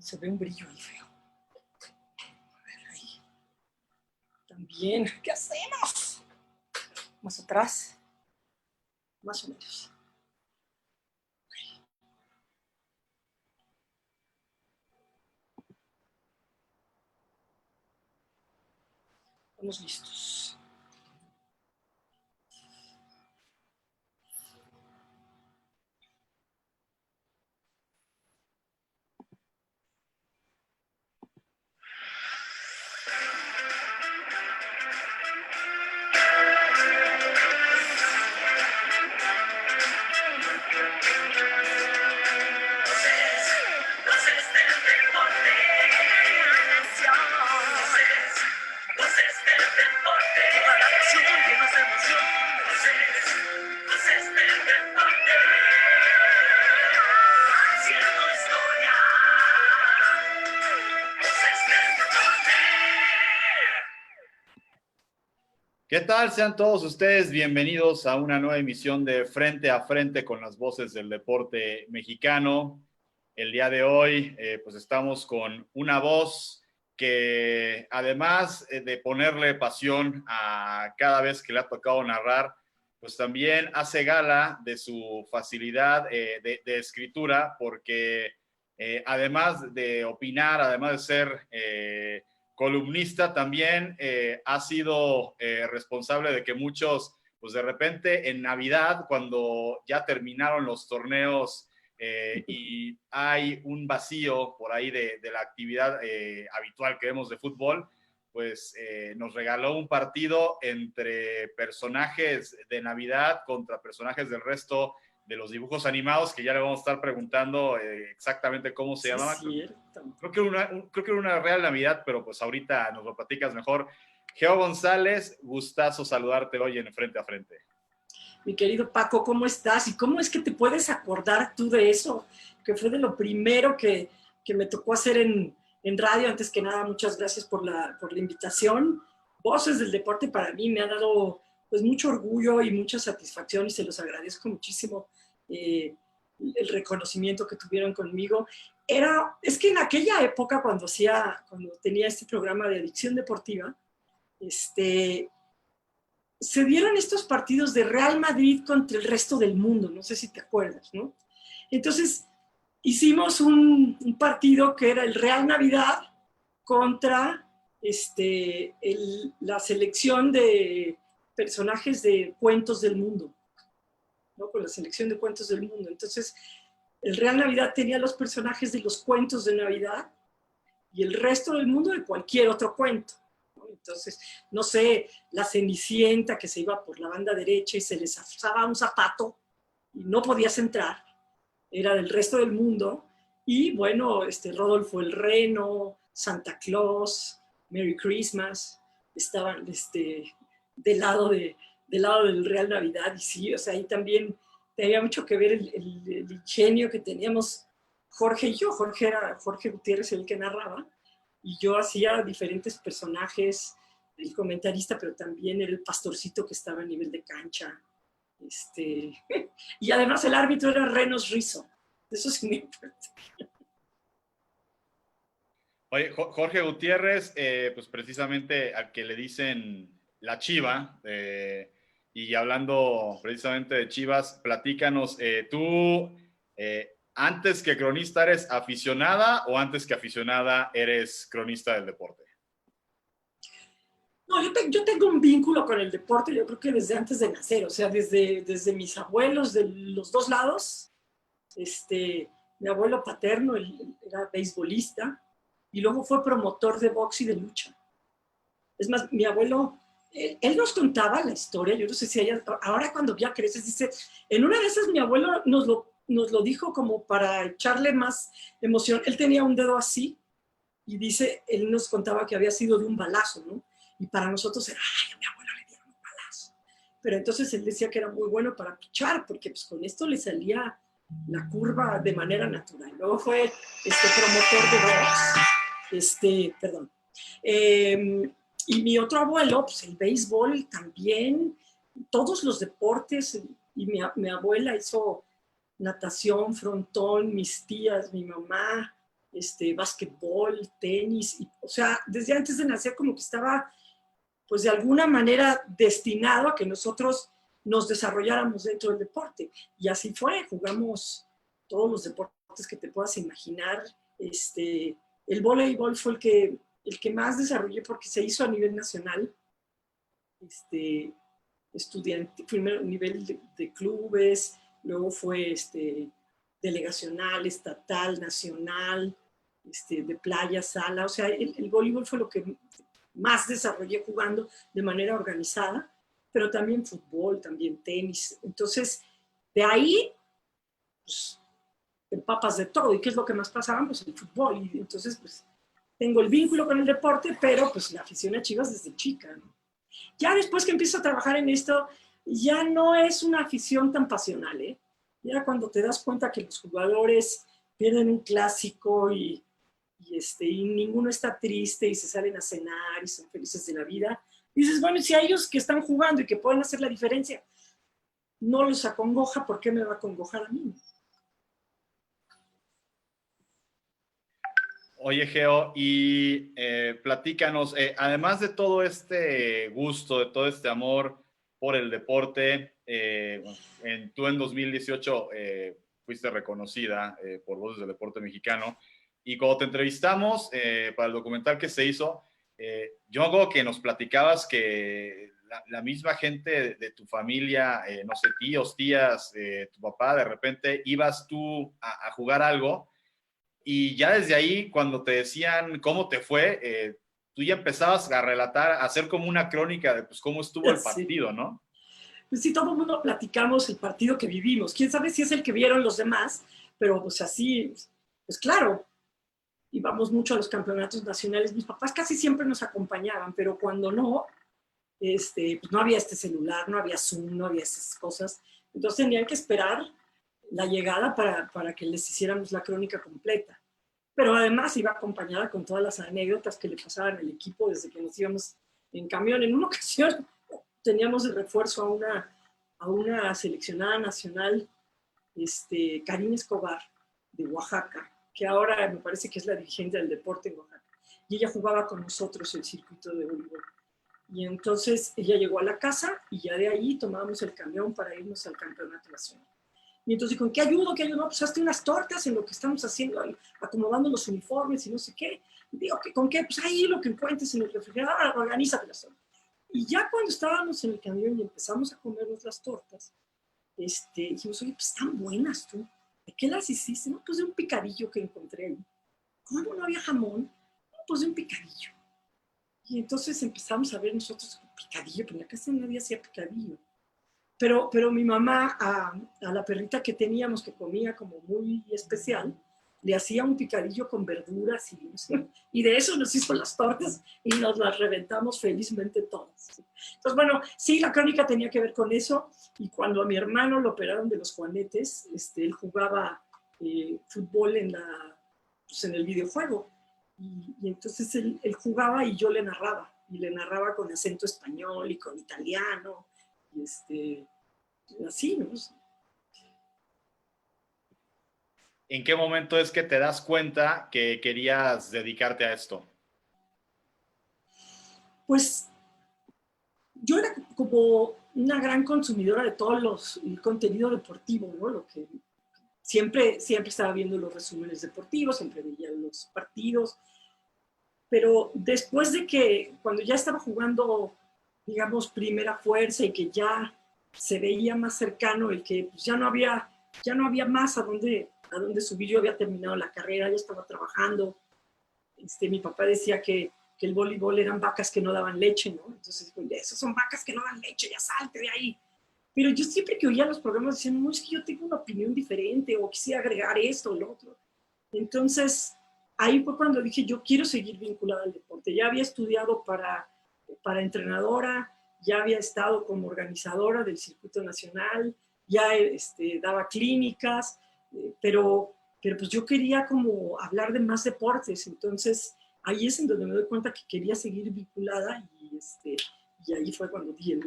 Se ve un brillo ahí feo. A ver, ahí. También, ¿qué hacemos? Más atrás. Más o menos. Estamos listos. ¿Qué tal? Sean todos ustedes bienvenidos a una nueva emisión de Frente a Frente con las voces del deporte mexicano. El día de hoy, pues estamos con una voz que además de ponerle pasión a cada vez que le ha tocado narrar, pues también hace gala de su facilidad de escritura, porque además de opinar, además de ser columnista, también ha sido responsable de que muchos, pues de repente en Navidad, cuando ya terminaron los torneos y hay un vacío por ahí de la actividad habitual que vemos de fútbol, pues nos regaló un partido entre personajes de Navidad contra personajes del resto de los dibujos animados, que ya le vamos a estar preguntando exactamente cómo se llamaban. Creo que era una Real Navidad, pero pues ahorita nos lo platicas mejor. Geo González, gustazo saludarte hoy en Frente a Frente. Mi querido Paco, ¿cómo estás? ¿Y cómo es que te puedes acordar tú de eso? Que fue de lo primero que me tocó hacer en radio. Antes que nada, muchas gracias por la invitación. Voces del Deporte para mí me ha dado pues mucho orgullo y mucha satisfacción y se los agradezco muchísimo el reconocimiento que tuvieron conmigo. Es que en aquella época cuando tenía este programa de Adicción Deportiva, se dieron estos partidos de Real Madrid contra el resto del mundo, no sé si te acuerdas, ¿no? Entonces, hicimos un partido que era el Real Navidad contra la selección de personajes de cuentos del mundo, ¿no? Con la selección de cuentos del mundo. Entonces, el Real Navidad tenía los personajes de los cuentos de Navidad y el resto del mundo de cualquier otro cuento. Entonces, no sé, la Cenicienta que se iba por la banda derecha y se les zafaba un zapato y no podías entrar, era del resto del mundo. Y bueno, Rodolfo el Reno, Santa Claus, Merry Christmas, estaban del lado del Real Navidad. Y sí, o sea, ahí también tenía mucho que ver el ingenio que teníamos Jorge y yo. Jorge Gutiérrez el que narraba, y yo hacía diferentes personajes, el comentarista, pero también el pastorcito que estaba a nivel de cancha. Y además el árbitro era Renos Rizzo. Eso es muy importante. Oye, Jorge Gutiérrez, pues precisamente al que le dicen la Chiva, y hablando precisamente de Chivas, platícanos, tú antes que cronista eres aficionada o antes que aficionada eres cronista del deporte. No, yo tengo un vínculo con el deporte, yo creo que desde antes de nacer, o sea, desde mis abuelos de los dos lados. Mi abuelo paterno era beisbolista y luego fue promotor de box y de lucha. Es más, mi abuelo, él nos contaba la historia, yo no sé si ahora cuando ya creces, dice, en una de esas mi abuelo nos lo dijo como para echarle más emoción. Él tenía un dedo así y dice, él nos contaba que había sido de un balazo, ¿no? Y para nosotros era, ay, a mi abuelo le dieron un balazo. Pero entonces él decía que era muy bueno para pichar, porque pues con esto le salía la curva de manera natural. Luego fue promotor de box, perdón. Y mi otro abuelo, pues el béisbol también, todos los deportes, y mi abuela hizo natación, frontón, mis tías, mi mamá, básquetbol, tenis, o sea, desde antes de nacer como que estaba, pues de alguna manera destinado a que nosotros nos desarrolláramos dentro del deporte. Y así fue, jugamos todos los deportes que te puedas imaginar. El voleibol fue el que más desarrollé porque se hizo a nivel nacional. Estudiante, primero nivel de clubes, luego fue delegacional, estatal, nacional, de playa, sala. O sea, el voleibol fue lo que más desarrollé jugando de manera organizada, pero también fútbol, también tenis. Entonces, de ahí, pues, te empapas de todo. ¿Y qué es lo que más pasaba? Pues el fútbol. Y entonces, pues, tengo el vínculo con el deporte, pero pues la afición a Chivas desde chica, ¿no? Ya después que empiezo a trabajar en esto, ya no es una afición tan pasional, ¿eh? Ya cuando te das cuenta que los jugadores pierden un clásico y ninguno está triste y se salen a cenar y son felices de la vida, dices, bueno, si a ellos que están jugando y que pueden hacer la diferencia no los acongoja, ¿por qué me va a acongojar a mí? Oye, Geo, y platícanos, además de todo este gusto, de todo este amor por el deporte, tú en 2018 fuiste reconocida por Voces del Deporte Mexicano, y cuando te entrevistamos para el documental que se hizo, yo me acuerdo que nos platicabas que la misma gente de tu familia, no sé, tíos, tías, tu papá, de repente ibas tú a jugar algo. Y ya desde ahí, cuando te decían cómo te fue, tú ya empezabas a relatar, a hacer como una crónica de pues, cómo estuvo el Sí. partido, ¿no? Pues sí, todo el mundo platicamos el partido que vivimos. Quién sabe si es el que vieron los demás, pero pues así, pues claro, íbamos mucho a los campeonatos nacionales. Mis papás casi siempre nos acompañaban, pero cuando no, pues no había este celular, no había Zoom, no había esas cosas. Entonces tenían que esperar la llegada para que les hiciéramos la crónica completa. Pero además iba acompañada con todas las anécdotas que le pasaban al equipo desde que nos íbamos en camión. En una ocasión teníamos de refuerzo a una seleccionada nacional, Karina Escobar, de Oaxaca, que ahora me parece que es la dirigente del deporte en Oaxaca. Y ella jugaba con nosotros el circuito de voleibol. Y entonces ella llegó a la casa y ya de ahí tomábamos el camión para irnos al campeonato nacional. Y entonces, ¿con qué ayudo? ¿Qué ayudo? No, pues hazte unas tortas en lo que estamos haciendo, acomodando los uniformes y no sé qué. Y digo, ¿con qué? Pues ahí lo que encuentres en el refrigerador, organízate las tortas. Y ya cuando estábamos en el camión y empezamos a comernos las tortas, dijimos, oye, pues están buenas tú. ¿De qué las hiciste? No, pues de un picadillo que encontré ahí. ¿Cómo no había jamón? No, pues de un picadillo. Y entonces empezamos a ver nosotros picadillo, pero en la casa nadie hacía picadillo. Pero mi mamá, a la perrita que teníamos, que comía como muy especial, le hacía un picadillo con verduras y de eso nos hizo las tortas y nos las reventamos felizmente todas. Entonces, bueno, sí, la crónica tenía que ver con eso, y cuando a mi hermano lo operaron de los juanetes, él jugaba fútbol pues en el videojuego, y entonces él jugaba y yo le narraba con acento español y con italiano, y así, ¿no? ¿En qué momento es que te das cuenta que querías dedicarte a esto? Pues yo era como una gran consumidora de el contenido deportivo, ¿no? Lo que siempre estaba viendo los resúmenes deportivos, siempre veía los partidos, pero después de que, cuando ya estaba jugando, digamos, primera fuerza y que ya se veía más cercano el que pues, ya no había más a dónde subir. Yo había terminado la carrera, ya estaba trabajando. Mi papá decía que el voleibol eran vacas que no daban leche, ¿no? Entonces, pues, esas son vacas que no dan leche, ya salte de ahí. Pero yo siempre que oía los programas decían, no, es que yo tengo una opinión diferente o quisiera agregar esto o lo otro. Entonces, ahí fue cuando dije, yo quiero seguir vinculada al deporte. Ya había estudiado para entrenadora, ya había estado como organizadora del circuito nacional, ya daba clínicas, pero pues yo quería como hablar de más deportes. Entonces, ahí es en donde me doy cuenta que quería seguir vinculada, y ahí fue cuando di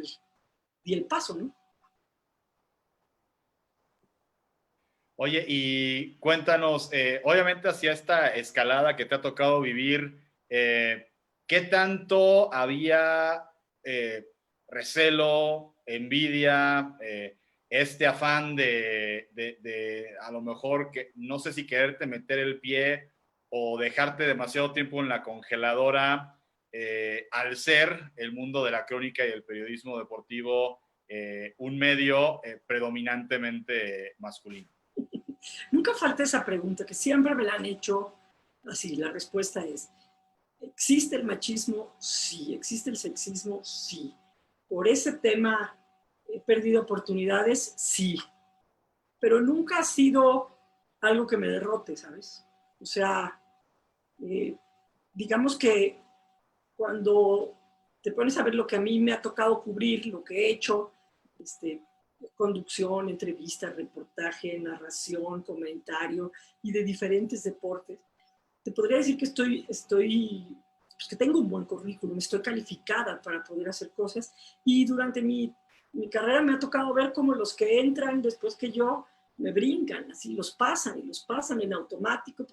el paso, ¿no? Oye, y cuéntanos, obviamente hacia esta escalada que te ha tocado vivir, ¿qué tanto había recelo, envidia, este afán de a lo mejor, que no sé si quererte meter el pie o dejarte demasiado tiempo en la congeladora, al ser el mundo de la crónica y el periodismo deportivo un medio predominantemente masculino? Nunca falta esa pregunta, que siempre me la han hecho así. La respuesta es, ¿existe el machismo? Sí. ¿Existe el sexismo? Sí. ¿Por ese tema he perdido oportunidades? Sí. Pero nunca ha sido algo que me derrote, ¿sabes? O sea, eh, digamos que cuando te pones a ver lo que a mí me ha tocado cubrir, lo que he hecho, este, conducción, entrevista, reportaje, narración, comentario y de diferentes deportes, te podría decir que pues que tengo un buen currículum, estoy calificada para poder hacer cosas y durante mi carrera me ha tocado ver cómo los que entran después que yo me brincan, así los pasan y los pasan en automático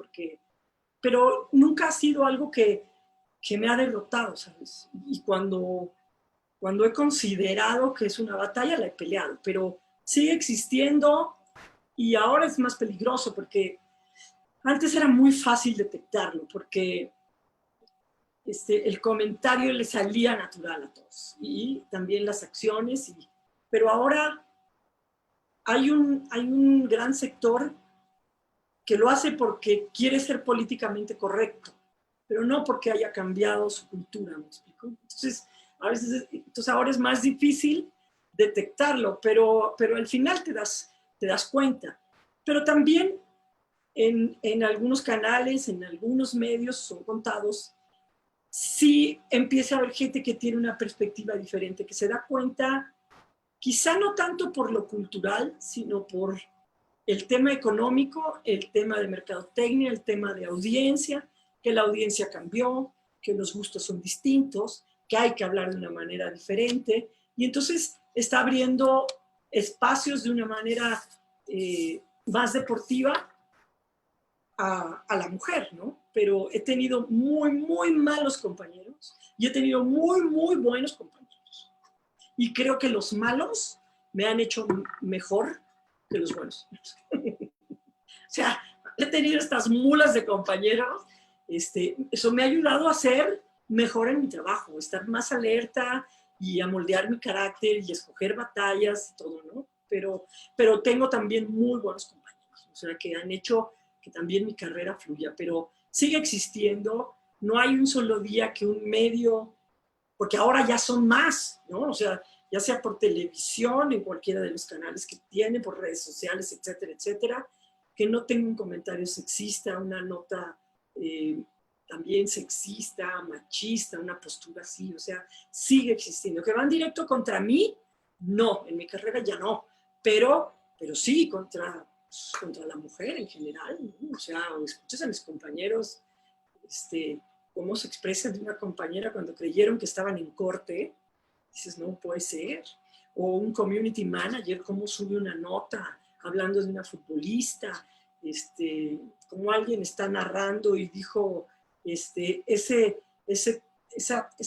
pero nunca ha sido algo que me ha derrotado, ¿sabes? Y cuando he considerado que es una batalla, la he peleado, pero sigue existiendo y ahora es más peligroso porque antes era muy fácil detectarlo porque el comentario le salía natural a todos y también las acciones, pero ahora hay un gran sector que lo hace porque quiere ser políticamente correcto, pero no porque haya cambiado su cultura, ¿me explico? Entonces ahora es más difícil detectarlo, pero al final te das cuenta. Pero también en algunos canales, en algunos medios, son contados, sí empieza a haber gente que tiene una perspectiva diferente, que se da cuenta, quizá no tanto por lo cultural, sino por el tema económico, el tema de mercadotecnia, el tema de audiencia, que la audiencia cambió, que los gustos son distintos, que hay que hablar de una manera diferente, y entonces está abriendo espacios de una manera más deportiva a la mujer, ¿no? Pero he tenido muy, muy malos compañeros y he tenido muy, muy buenos compañeros. Y creo que los malos me han hecho mejor que los buenos. O sea, he tenido estas mulas de compañeros, eso me ha ayudado a ser mejor en mi trabajo, estar más alerta y a moldear mi carácter y escoger batallas y todo, ¿no? Pero tengo también muy buenos compañeros, o sea, que han hecho que también mi carrera fluya, pero sigue existiendo, no hay un solo día que un medio, porque ahora ya son más, ¿no? O sea, ya sea por televisión, en cualquiera de los canales que tiene, por redes sociales, etcétera, etcétera, que no tenga un comentario sexista, una nota también sexista, machista, una postura así, o sea, sigue existiendo. ¿Que van directo contra mí? No, en mi carrera ya no, pero sí contra la mujer en general, ¿no? O sea, escuchas a mis compañeros, cómo se expresa de una compañera cuando creyeron que estaban en corte, dices, no puede ser. O un community manager, cómo sube una nota hablando de una futbolista, como alguien está narrando y dijo, esa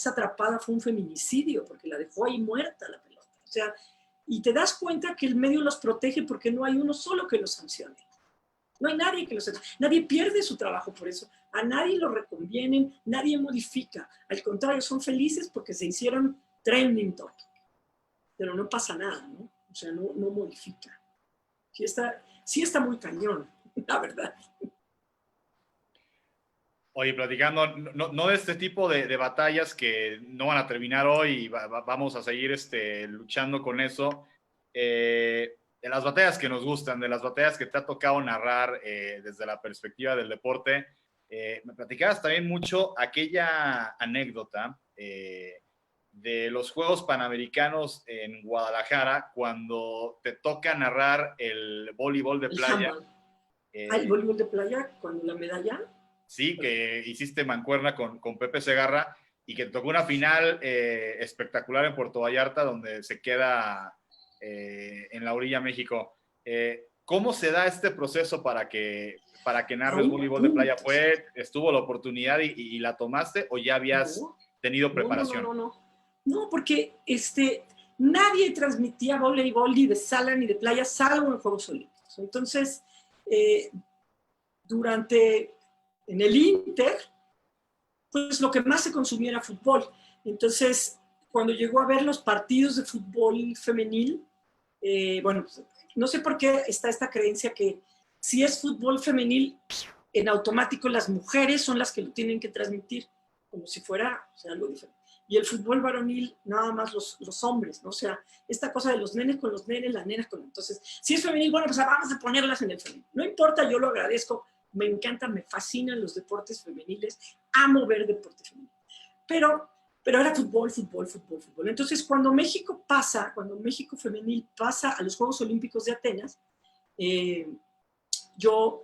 atrapada fue un feminicidio, porque la dejó ahí muerta la pelota. O sea, y te das cuenta que el medio los protege porque no hay uno solo que los sancione. No hay nadie que los sancione. Nadie pierde su trabajo por eso. A nadie lo reconvienen, nadie modifica. Al contrario, son felices porque se hicieron trending topic. Pero no pasa nada, ¿no? O sea, no modifica. Sí está muy cañón, la verdad. Oye, platicando, no de este tipo de batallas que no van a terminar hoy y vamos a seguir luchando con eso, de las batallas que nos gustan, de las batallas que te ha tocado narrar desde la perspectiva del deporte, me platicabas también mucho aquella anécdota de los Juegos Panamericanos en Guadalajara, cuando te toca narrar el voleibol de playa. El voleibol de playa, cuando la medalla. Sí, que hiciste mancuerna con Pepe Segarra y que tocó una final espectacular en Puerto Vallarta donde se queda en la orilla México. ¿Cómo se da este proceso para que narres Aún voleibol de playa? ¿Estuvo la oportunidad y la tomaste o ya habías tenido preparación? No, porque nadie transmitía voleibol ni de sala ni de playa, salvo en Juegos Olímpicos. Entonces, en el Inter, pues lo que más se consumía era fútbol. Entonces, cuando llegó a ver los partidos de fútbol femenil, bueno, no sé por qué está esta creencia que si es fútbol femenil, en automático las mujeres son las que lo tienen que transmitir, como si fuera, o sea, algo diferente. Y el fútbol varonil, nada más los hombres, ¿no? O sea, esta cosa de los nenes con los nenes, las nenas con... Entonces, si es femenil, bueno, pues vamos a ponerlas en el femenil. No importa, yo lo agradezco, me encanta, me fascinan los deportes femeniles, amo ver deporte femenil. Pero era fútbol. Entonces, cuando México femenil pasa a los Juegos Olímpicos de Atenas, yo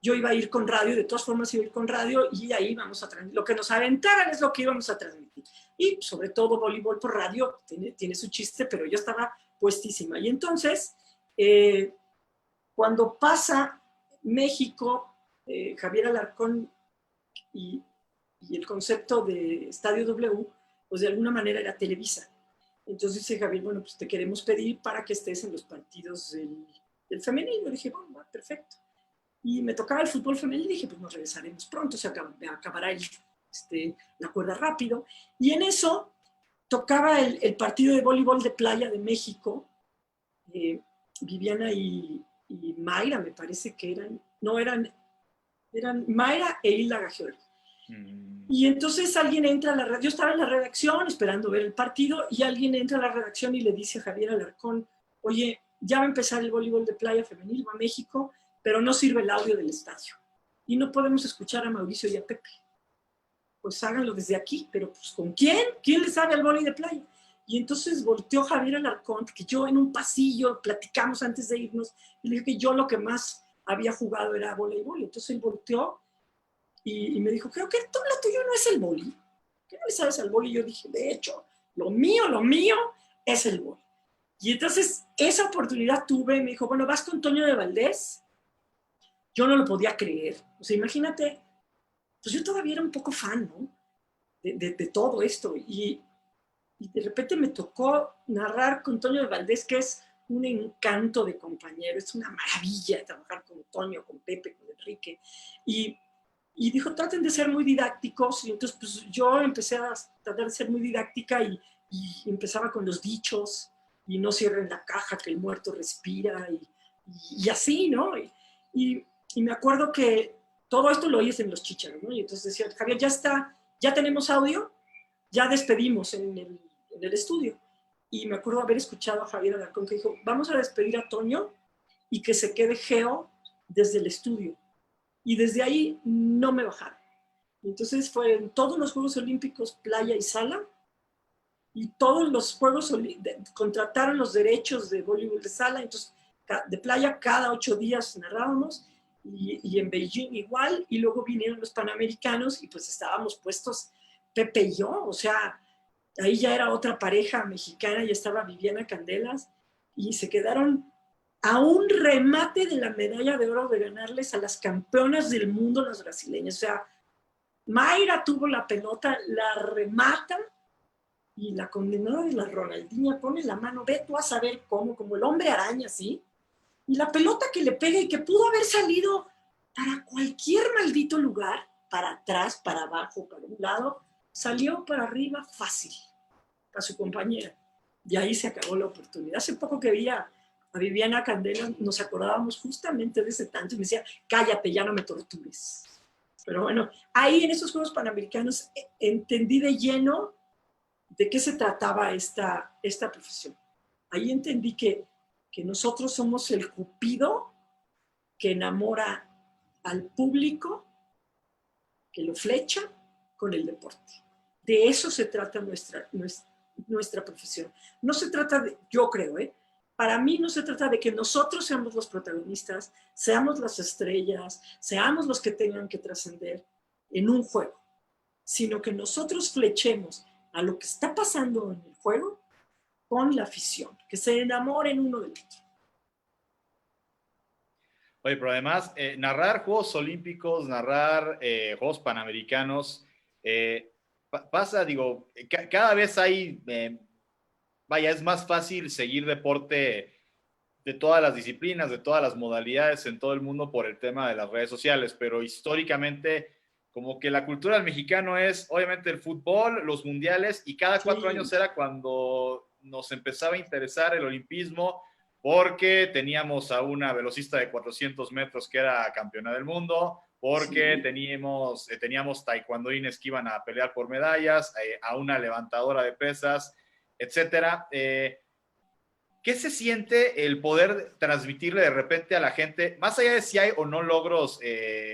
iba a ir con radio, de todas formas iba a ir con radio y ahí vamos a transmitir. Lo que nos aventaran es lo que íbamos a transmitir. Y sobre todo voleibol por radio tiene su chiste, pero yo estaba puestísima. Y entonces, cuando pasa México, Javier Alarcón y el concepto de Estadio W, pues de alguna manera era Televisa. Entonces dice Javier, bueno, pues te queremos pedir para que estés en los partidos del femenino. Y dije, bueno, va, perfecto. Y me tocaba el fútbol femenino y dije, pues nos regresaremos pronto, se acabará la cuerda rápido. Y en eso tocaba el partido de voleibol de playa de México. Viviana y Mayra, me parece que eran Mayra e Hilda Gagioli. Y entonces alguien entra a la redacción, yo estaba en la redacción esperando ver el partido y alguien entra a la redacción y le dice a Javier Alarcón, oye, ya va a empezar el voleibol de playa femenil, va a México, pero no sirve el audio del estadio. Y no podemos escuchar a Mauricio y a Pepe. Pues háganlo desde aquí, pero pues ¿con quién? ¿Quién le sabe al voleibol de playa? Y entonces volteó Javier Alarcón, que yo en un pasillo platicamos antes de irnos, y le dije que yo lo que más había jugado era voleibol. Entonces él volteó y me dijo, creo que lo tuyo no es el voleibol. ¿Qué no le sabes al voleibol? Y yo dije, de hecho, lo mío es el voleibol. Y entonces esa oportunidad tuve, me dijo, bueno, vas con Toño de Valdés. Yo no lo podía creer. O sea, imagínate, pues yo todavía era un poco fan, ¿no? De todo esto. Y de repente me tocó narrar con Toño de Valdés, que es un encanto de compañero, es una maravilla trabajar con Toño, con Pepe, con Enrique. Y dijo, traten de ser muy didácticos. Y entonces pues yo empecé a tratar de ser muy didáctica y empezaba con los dichos, y no cierren la caja, que el muerto respira, y así, ¿no? Y me acuerdo que todo esto lo oyes en los Chícharos, ¿no? Y entonces decía, Javier, ya está, ya tenemos audio, ya despedimos en el estudio. Y me acuerdo haber escuchado a Javier Alarcón que dijo, vamos a despedir a Toño y que se quede Geo desde el estudio. Y desde ahí no me bajaron. Y entonces fue en todos los Juegos Olímpicos, playa y sala, y todos los Juegos contrataron los derechos de voleibol de sala, entonces de playa cada 8 días narrábamos, y en Beijing igual, y luego vinieron los Panamericanos y pues estábamos puestos Pepe y yo, o sea, ahí ya era otra pareja mexicana, ya estaba Viviana Candelas, y se quedaron a un remate de la medalla de oro de ganarles a las campeonas del mundo, las brasileñas. O sea, Mayra tuvo la pelota, la remata, y la condenada de la Ronaldinha pone la mano, ve tú a saber cómo, como el hombre araña, ¿sí? Y la pelota que le pega y que pudo haber salido para cualquier maldito lugar, para atrás, para abajo, para un lado, salió para arriba fácil, para su compañera. Y ahí se acabó la oportunidad. Hace poco que vi a Viviana Candela, nos acordábamos justamente de ese tanto y me decía, cállate, ya no me tortures. Pero bueno, ahí en esos Juegos Panamericanos entendí de lleno de qué se trataba esta profesión. Ahí entendí que nosotros somos el cupido que enamora al público, que lo flecha con el deporte. De eso se trata nuestra profesión. No se trata de, yo creo, para mí no se trata de que nosotros seamos los protagonistas, seamos las estrellas, seamos los que tengan que trascender en un juego, sino que nosotros flechemos a lo que está pasando en el juego con la afición, que se enamoren uno del otro. Oye, pero además, narrar Juegos Olímpicos, narrar Juegos Panamericanos, pasa, digo, cada vez hay, vaya, es más fácil seguir deporte de todas las disciplinas, de todas las modalidades en todo el mundo por el tema de las redes sociales, pero históricamente como que la cultura del mexicano es obviamente el fútbol, los mundiales, y cada 4 años Sí, era cuando nos empezaba a interesar el olimpismo, porque teníamos a una velocista de 400 metros que era campeona del mundo, porque sí. teníamos taekwondoines que iban a pelear por medallas, a una levantadora de pesas, etcétera. ¿Qué se siente el poder transmitirle de repente a la gente, más allá de si hay o no logros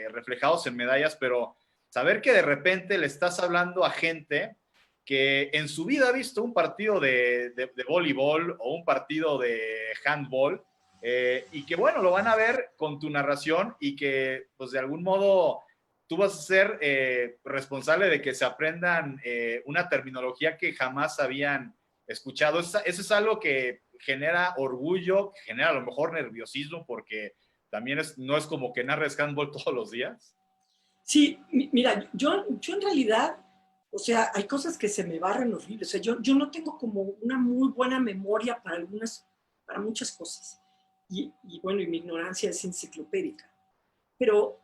reflejados en medallas, pero saber que de repente le estás hablando a gente que en su vida ha visto un partido de voleibol o un partido de handball, y que bueno, lo van a ver con tu narración y que pues de algún modo tú vas a ser responsable de que se aprendan una terminología que jamás habían escuchado? Eso es algo que genera orgullo, que genera a lo mejor nerviosismo, porque también no es como que narres handball todos los días. Sí, mira, yo en realidad, o sea, hay cosas que se me barren horribles. O sea, yo no tengo como una muy buena memoria para muchas cosas. Y bueno, y mi ignorancia es enciclopédica. Pero,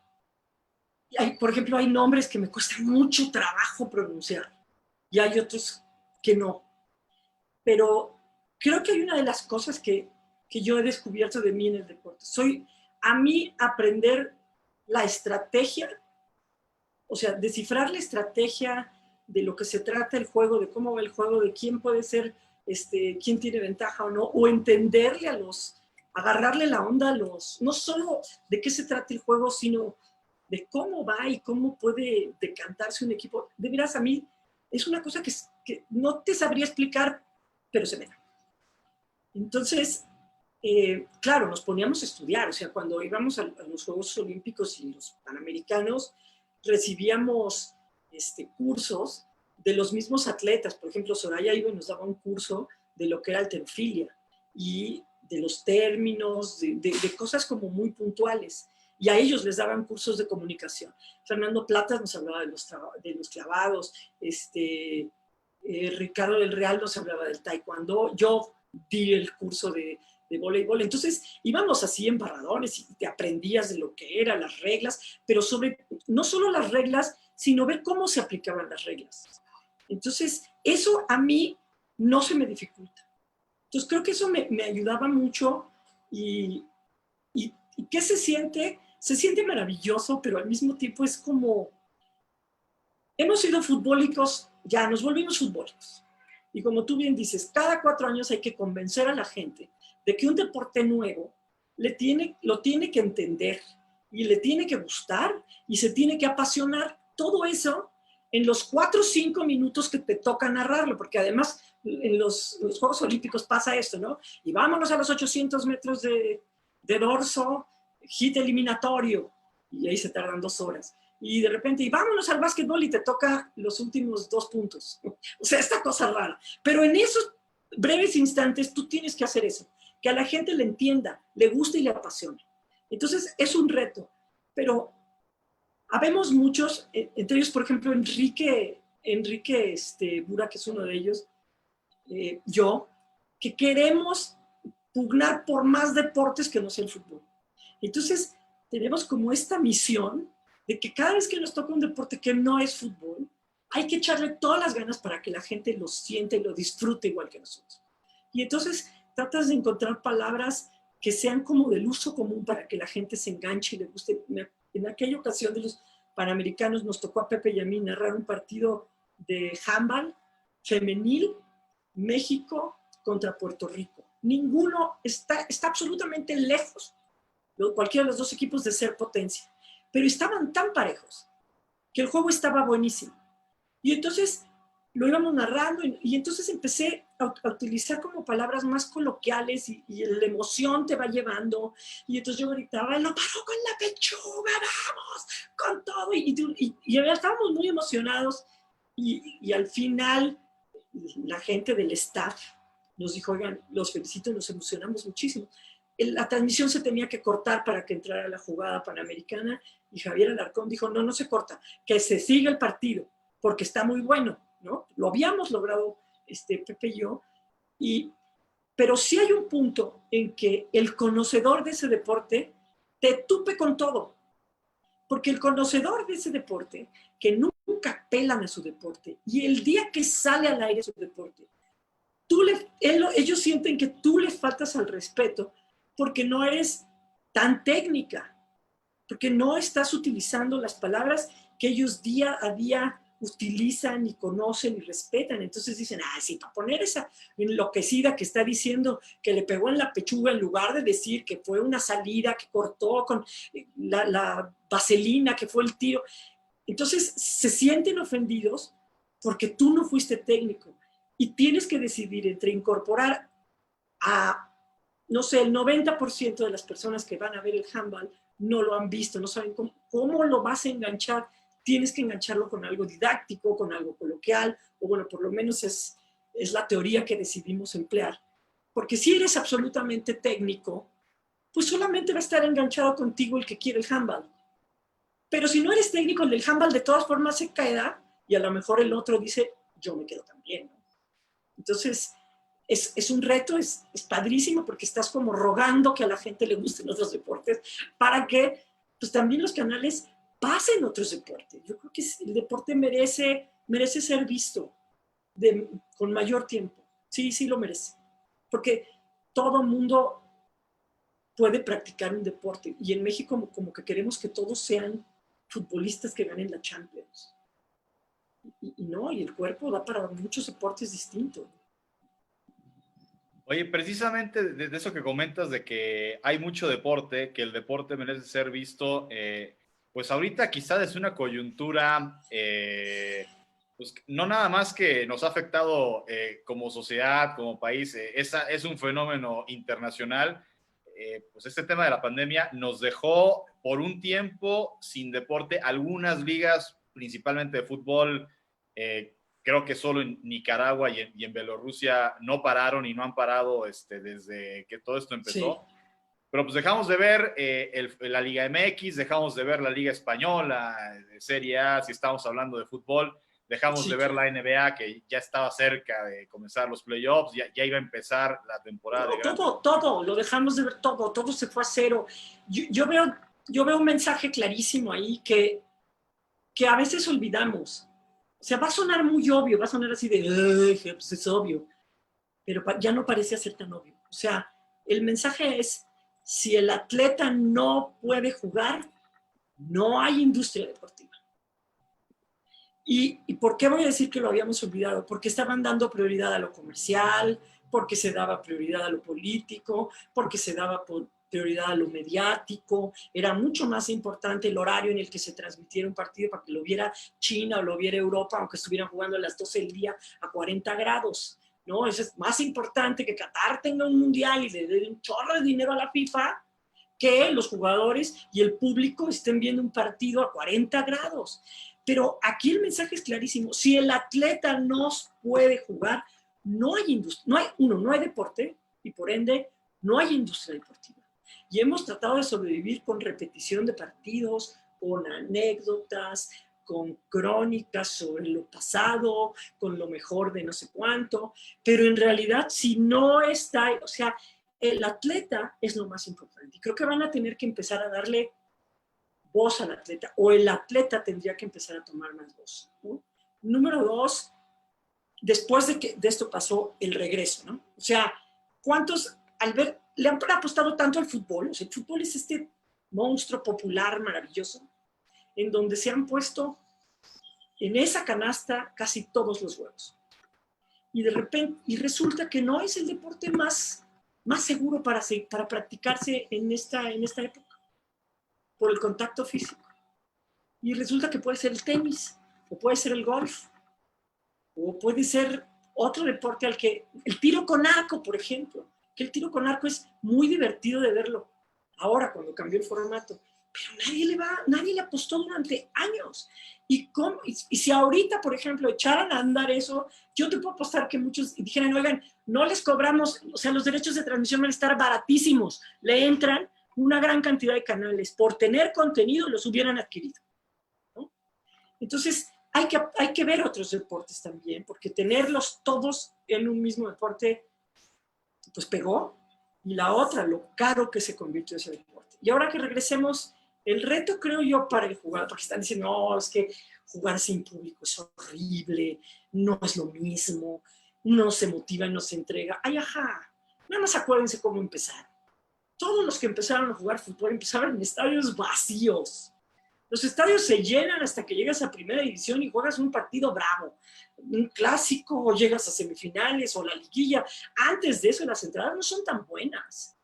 por ejemplo, hay nombres que me cuesta mucho trabajo pronunciar y hay otros que no. Pero creo que hay una de las cosas que yo he descubierto de mí en el deporte. A mí, aprender la estrategia, o sea, descifrar la estrategia de lo que se trata el juego, de cómo va el juego, de quién puede ser, quién tiene ventaja o no, o entenderle agarrarle la onda a no solo de qué se trata el juego, sino de cómo va y cómo puede decantarse un equipo. De veras, a mí es una cosa que no te sabría explicar, pero se me da. Entonces, claro, nos poníamos a estudiar, o sea, cuando íbamos a los Juegos Olímpicos y los Panamericanos, recibíamos cursos de los mismos atletas. Por ejemplo, Soraya iba y nos daba un curso de lo que era halterofilia y de los términos, de cosas como muy puntuales. Y a ellos les daban cursos de comunicación. Fernando Plata nos hablaba de los clavados, Ricardo del Real nos hablaba del taekwondo, yo di el curso de voleibol. Entonces íbamos así en barradones y te aprendías de lo que eran las reglas, pero no solo las reglas, sino ver cómo se aplicaban las reglas. Entonces, eso a mí no se me dificulta. Entonces, creo que eso me ayudaba mucho y ¿qué se siente? Se siente maravilloso, pero al mismo tiempo es como, hemos sido futbolicos, ya nos volvimos futbolicos. Y como tú bien dices, cada 4 años hay que convencer a la gente de que un deporte nuevo lo tiene que entender y le tiene que gustar y se tiene que apasionar. Todo eso en los 4 o 5 minutos que te toca narrarlo, porque además en los Juegos Olímpicos pasa esto, ¿no? Y vámonos a los 800 metros de dorso, hit eliminatorio, y ahí se tardan 2 horas. Y de repente, y vámonos al básquetbol y te toca los últimos 2 puntos. O sea, esta cosa rara. Pero en esos breves instantes tú tienes que hacer eso, que a la gente le entienda, le guste y le apasione. Entonces es un reto, pero habemos muchos, entre ellos, por ejemplo, Enrique Bura, que es uno de ellos, yo, que queremos pugnar por más deportes que no sea el fútbol. Entonces, tenemos como esta misión de que cada vez que nos toca un deporte que no es fútbol, hay que echarle todas las ganas para que la gente lo siente y lo disfrute igual que nosotros. Y entonces tratas de encontrar palabras que sean como del uso común para que la gente se enganche y le guste. En aquella ocasión de los Panamericanos nos tocó a Pepe y a mí narrar un partido de handball femenil, México contra Puerto Rico. Ninguno está absolutamente lejos, cualquiera de los dos equipos, de ser potencia, pero estaban tan parejos que el juego estaba buenísimo. Y entonces lo íbamos narrando y entonces empecé a utilizar como palabras más coloquiales y la emoción te va llevando. Y entonces yo gritaba, lo paró con la pechuga, vamos, con todo. Y estábamos muy emocionados y al final la gente del staff nos dijo, oigan, los felicito, nos emocionamos muchísimo. la transmisión se tenía que cortar para que entrara la jugada panamericana y Javier Alarcón dijo, no, no se corta, que se siga el partido, porque está muy bueno, ¿no? Lo habíamos logrado Pepe y yo, pero sí hay un punto en que el conocedor de ese deporte te tupe con todo, porque el conocedor de ese deporte, que nunca pelan a su deporte, y el día que sale al aire su deporte, ellos sienten que tú le faltas al respeto porque no eres tan técnica, porque no estás utilizando las palabras que ellos día a día utilizan y conocen y respetan. Entonces dicen, sí, para poner esa enloquecida que está diciendo que le pegó en la pechuga, en lugar de decir que fue una salida que cortó con la vaselina, que fue el tiro. Entonces se sienten ofendidos porque tú no fuiste técnico y tienes que decidir entre incorporar a, no sé, el 90% de las personas que van a ver el handball no lo han visto, no saben cómo lo vas a enganchar. Tienes que engancharlo con algo didáctico, con algo coloquial, o bueno, por lo menos es la teoría que decidimos emplear. Porque si eres absolutamente técnico, pues solamente va a estar enganchado contigo el que quiere el handball. Pero si no eres técnico, el del handball de todas formas se queda y a lo mejor el otro dice, yo me quedo también, ¿no? Entonces, es un reto, es padrísimo porque estás como rogando que a la gente le gusten otros deportes para que pues también los canales pasen otros deportes. Yo creo que el deporte merece ser visto con mayor tiempo. Sí, sí lo merece. Porque todo mundo puede practicar un deporte y en México como que queremos que todos sean futbolistas que ganen la Champions. Y no, y el cuerpo da para muchos deportes distintos. Oye, precisamente de eso que comentas de que hay mucho deporte, que el deporte merece ser visto, pues ahorita quizá desde una coyuntura, pues no nada más que nos ha afectado como sociedad, como país, es un fenómeno internacional. Pues este tema de la pandemia nos dejó por un tiempo sin deporte algunas ligas, principalmente de fútbol. Creo que solo en Nicaragua y en Bielorrusia no pararon y no han parado desde que todo esto empezó. Sí. Pero pues dejamos de ver la Liga MX, dejamos de ver la Liga Española, Serie A, si estamos hablando de fútbol, dejamos de ver la NBA, que ya estaba cerca de comenzar los playoffs, ya iba a empezar la temporada de grandes. Todo, lo dejamos de ver todo se fue a cero. Yo veo un mensaje clarísimo ahí que a veces olvidamos. O sea, va a sonar muy obvio, va a sonar así de, pues es obvio, pero ya no parecía ser tan obvio. O sea, el mensaje es, si el atleta no puede jugar, no hay industria deportiva. ¿Y por qué voy a decir que lo habíamos olvidado? Porque estaban dando prioridad a lo comercial, porque se daba prioridad a lo político, porque se daba prioridad a lo mediático. Era mucho más importante el horario en el que se transmitiera un partido para que lo viera China o lo viera Europa, aunque estuvieran jugando a las 12 del día a 40 grados. ¿No? Eso es más importante que Qatar tenga un mundial y le dé un chorro de dinero a la FIFA, que los jugadores y el público estén viendo un partido a 40 grados. Pero aquí el mensaje es clarísimo. Si el atleta no puede jugar, no hay industria, no hay deporte y por ende no hay industria deportiva. Y hemos tratado de sobrevivir con repetición de partidos, con anécdotas, con crónicas sobre lo pasado, con lo mejor de no sé cuánto, pero en realidad si no está, o sea, el atleta es lo más importante. Y creo que van a tener que empezar a darle voz al atleta, o el atleta tendría que empezar a tomar más voz, ¿no? Número 2, después de esto pasó el regreso, ¿no? O sea, ¿cuántos le han apostado tanto al fútbol? O sea, el fútbol es este monstruo popular maravilloso, en donde se han puesto en esa canasta casi todos los huevos. Y de repente, y resulta que no es el deporte más seguro para practicarse en esta época, por el contacto físico. Y resulta que puede ser el tenis, o puede ser el golf, o puede ser otro deporte el tiro con arco, por ejemplo, que el tiro con arco es muy divertido de verlo ahora cuando cambió el formato, pero nadie le apostó durante años. Y si ahorita, por ejemplo, echaran a andar eso, yo te puedo apostar que muchos dijeran, oigan, no les cobramos, o sea, los derechos de transmisión van a estar baratísimos. Le entran una gran cantidad de canales. Por tener contenido, los hubieran adquirido, ¿no? Entonces, hay que ver otros deportes también, porque tenerlos todos en un mismo deporte, pues pegó. Y la otra, lo caro que se convirtió ese deporte. Y ahora que regresemos, el reto, creo yo, para el jugador, porque están diciendo, no, es que jugar sin público es horrible, no es lo mismo, no se motiva, no se entrega. Ay, ajá, nada más acuérdense cómo empezaron. Todos los que empezaron a jugar fútbol empezaron en estadios vacíos. Los estadios se llenan hasta que llegas a primera división y juegas un partido bravo, un clásico, o llegas a semifinales o la liguilla. Antes de eso, las entradas no son tan buenas.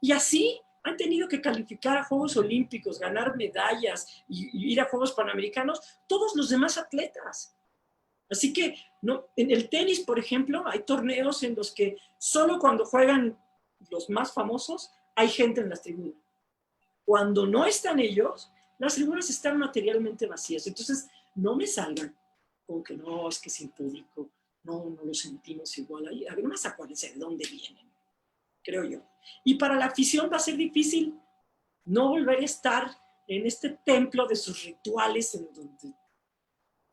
Y así han tenido que calificar a Juegos Olímpicos, ganar medallas y ir a Juegos Panamericanos todos los demás atletas. Así que no, en el tenis, por ejemplo, hay torneos en los que solo cuando juegan los más famosos hay gente en las tribunas. Cuando no están ellos, las tribunas están materialmente vacías. Entonces, no me salgan con que no, es que sin público, no lo sentimos igual ahí. Además, acuérdense de dónde vienen, creo yo. Y para la afición va a ser difícil no volver a estar en este templo de sus rituales en donde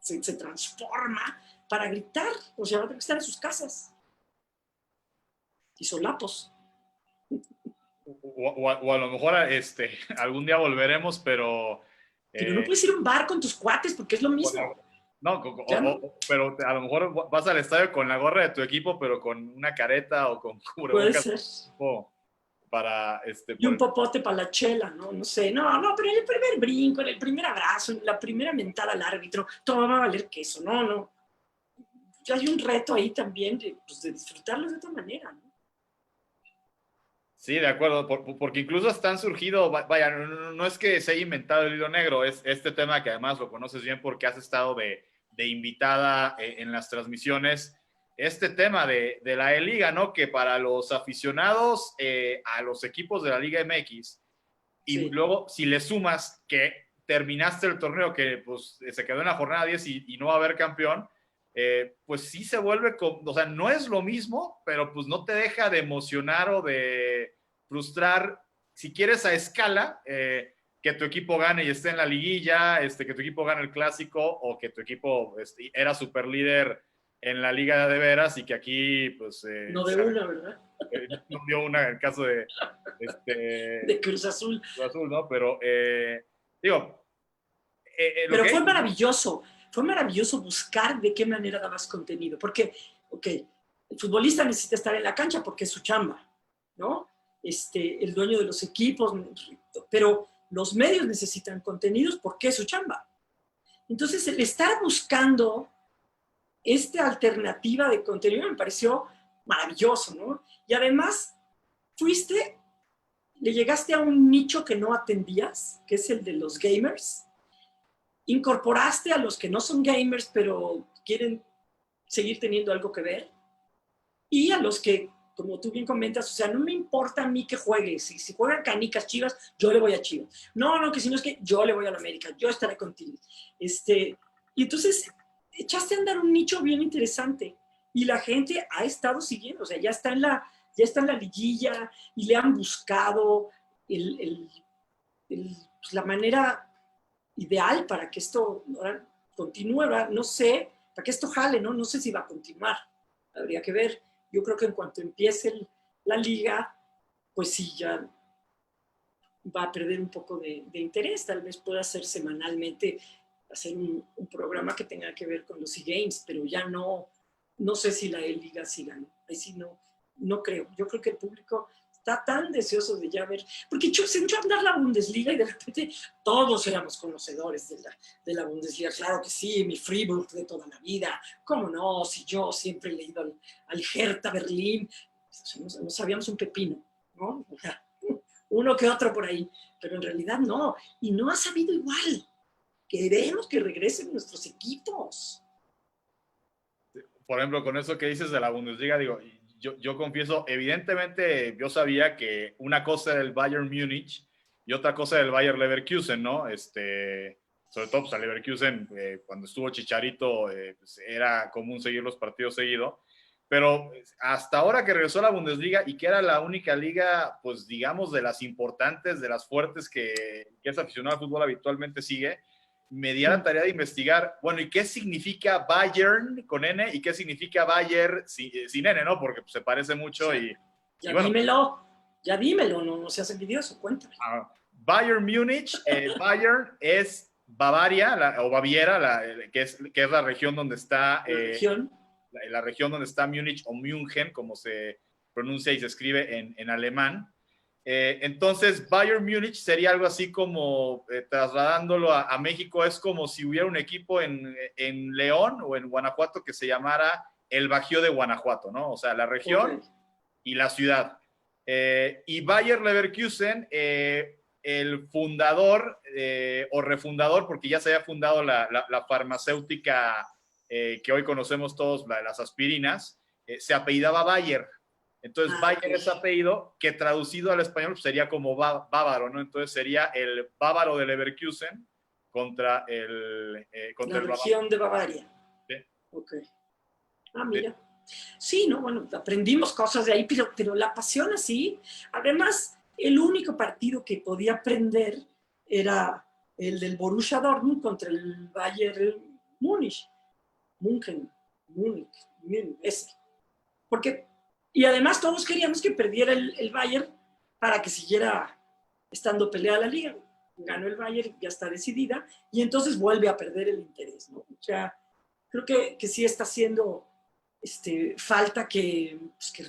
se transforma para gritar. O sea, van a estar en sus casas y solapos. O a lo mejor algún día volveremos, pero... Pero no puedes ir a un bar con tus cuates porque es lo mismo. No, pero a lo mejor vas al estadio con la gorra de tu equipo, pero con una careta o con cubrebocas. Puede ser. Para, y un popote para la chela, ¿no? No sé. No, pero en el primer brinco, en el primer abrazo, en la primera mentada al árbitro, todo va a valer queso. No. Hay un reto ahí también de disfrutarlo de otra manera, ¿no? Sí, de acuerdo, porque incluso hasta han surgido, vaya, no es que se haya inventado el hilo negro, es este tema que además lo conoces bien porque has estado de invitada en las transmisiones, este tema de la E-Liga, ¿no? Que para los aficionados a los equipos de la Liga MX, y sí, luego si le sumas que terminaste el torneo, que pues se quedó en la jornada 10 y no va a haber campeón, pues sí se vuelve, o sea, no es lo mismo, pero pues no te deja de emocionar o de frustrar, si quieres a escala, que tu equipo gane y esté en la liguilla, que tu equipo gane el clásico, o que tu equipo era super líder en la liga de veras y que aquí, pues... no de una, ¿verdad? No dio una en el caso de... de Cruz Azul. Cruz Azul, ¿no? Pero, digo... pero fue maravilloso. Fue maravilloso buscar de qué manera dabas contenido. Porque, el futbolista necesita estar en la cancha porque es su chamba, ¿no? El dueño de los equipos, pero los medios necesitan contenidos porque es su chamba. Entonces, el estar buscando esta alternativa de contenido me pareció maravilloso, ¿no? Y además, le llegaste a un nicho que no atendías, que es el de los gamers. Incorporaste a los que no son gamers, pero quieren seguir teniendo algo que ver. Y a los que, como tú bien comentas, o sea, no me importa a mí que juegues. Si juegan canicas Chivas, yo le voy a Chivas. No, que si no es que yo le voy a la América. Yo estaré contigo. Y entonces echaste a andar un nicho bien interesante. Y la gente ha estado siguiendo. O sea, ya está en la liguilla y le han buscado la manera ideal para que esto continúe, ¿verdad? No sé, para que esto jale, ¿no? No sé si va a continuar, habría que ver. Yo creo que en cuanto empiece la liga, pues sí, ya va a perder un poco de interés, tal vez pueda hacer semanalmente, hacer un programa que tenga que ver con los SEA Games, pero ya no sé si la E-Liga siga, ¿no? Ahí sí no creo. Yo creo que el público está tan deseoso de ya ver, porque se echó a andar la Bundesliga y de repente todos éramos conocedores de la Bundesliga. Claro que sí, mi Freiburg de toda la vida, cómo no, si yo siempre he leído al Hertha Berlín, no sabíamos un pepino, ¿no? O sea, uno que otro por ahí, pero en realidad no, y no ha sabido igual. Queremos que regresen nuestros equipos. Por ejemplo, con eso que dices de la Bundesliga, digo, yo confieso, evidentemente yo sabía que una cosa era el Bayern Múnich Y otra cosa del Bayer Leverkusen, ¿no? Sobre todo pues, a Leverkusen, cuando estuvo Chicharito, pues, era común seguir los partidos seguido. Pero hasta ahora que regresó a la Bundesliga y que era la única liga, pues digamos, de las importantes, de las fuertes que es aficionado al fútbol habitualmente sigue, me di a la tarea de investigar, bueno, ¿y qué significa Bayern con N y qué significa Bayer sin N, ¿no? Porque pues, se parece mucho Ya bueno, dímelo, no seas envidioso, cuéntame. Bayern Múnich, Bayern es Bavaria o Baviera, que es la región donde está la región donde está Múnich o München, como se pronuncia y se escribe en alemán. Entonces, Bayern Múnich sería algo así como, trasladándolo a México, es como si hubiera un equipo en León o en Guanajuato que se llamara el Bajío de Guanajuato, ¿no? O sea, la región y la ciudad. Y Bayer Leverkusen, el fundador o refundador, porque ya se había fundado la farmacéutica que hoy conocemos todos, las aspirinas, se apellidaba Bayer. Entonces, Bayer es apellido que traducido al español pues, sería como bávaro, ¿no? Entonces sería el bávaro de Leverkusen contra la región de Bavaria. Sí. Ok. Mira. Sí, no, bueno, aprendimos cosas de ahí, pero la pasión así. Además, el único partido que podía aprender era el del Borussia Dortmund contra el Bayern Múnich. Múnich, ese. Y además todos queríamos que perdiera el Bayern para que siguiera estando peleada la liga. Ganó el Bayern, ya está decidida, y entonces vuelve a perder el interés, ¿no? O sea, creo que sí está haciendo falta que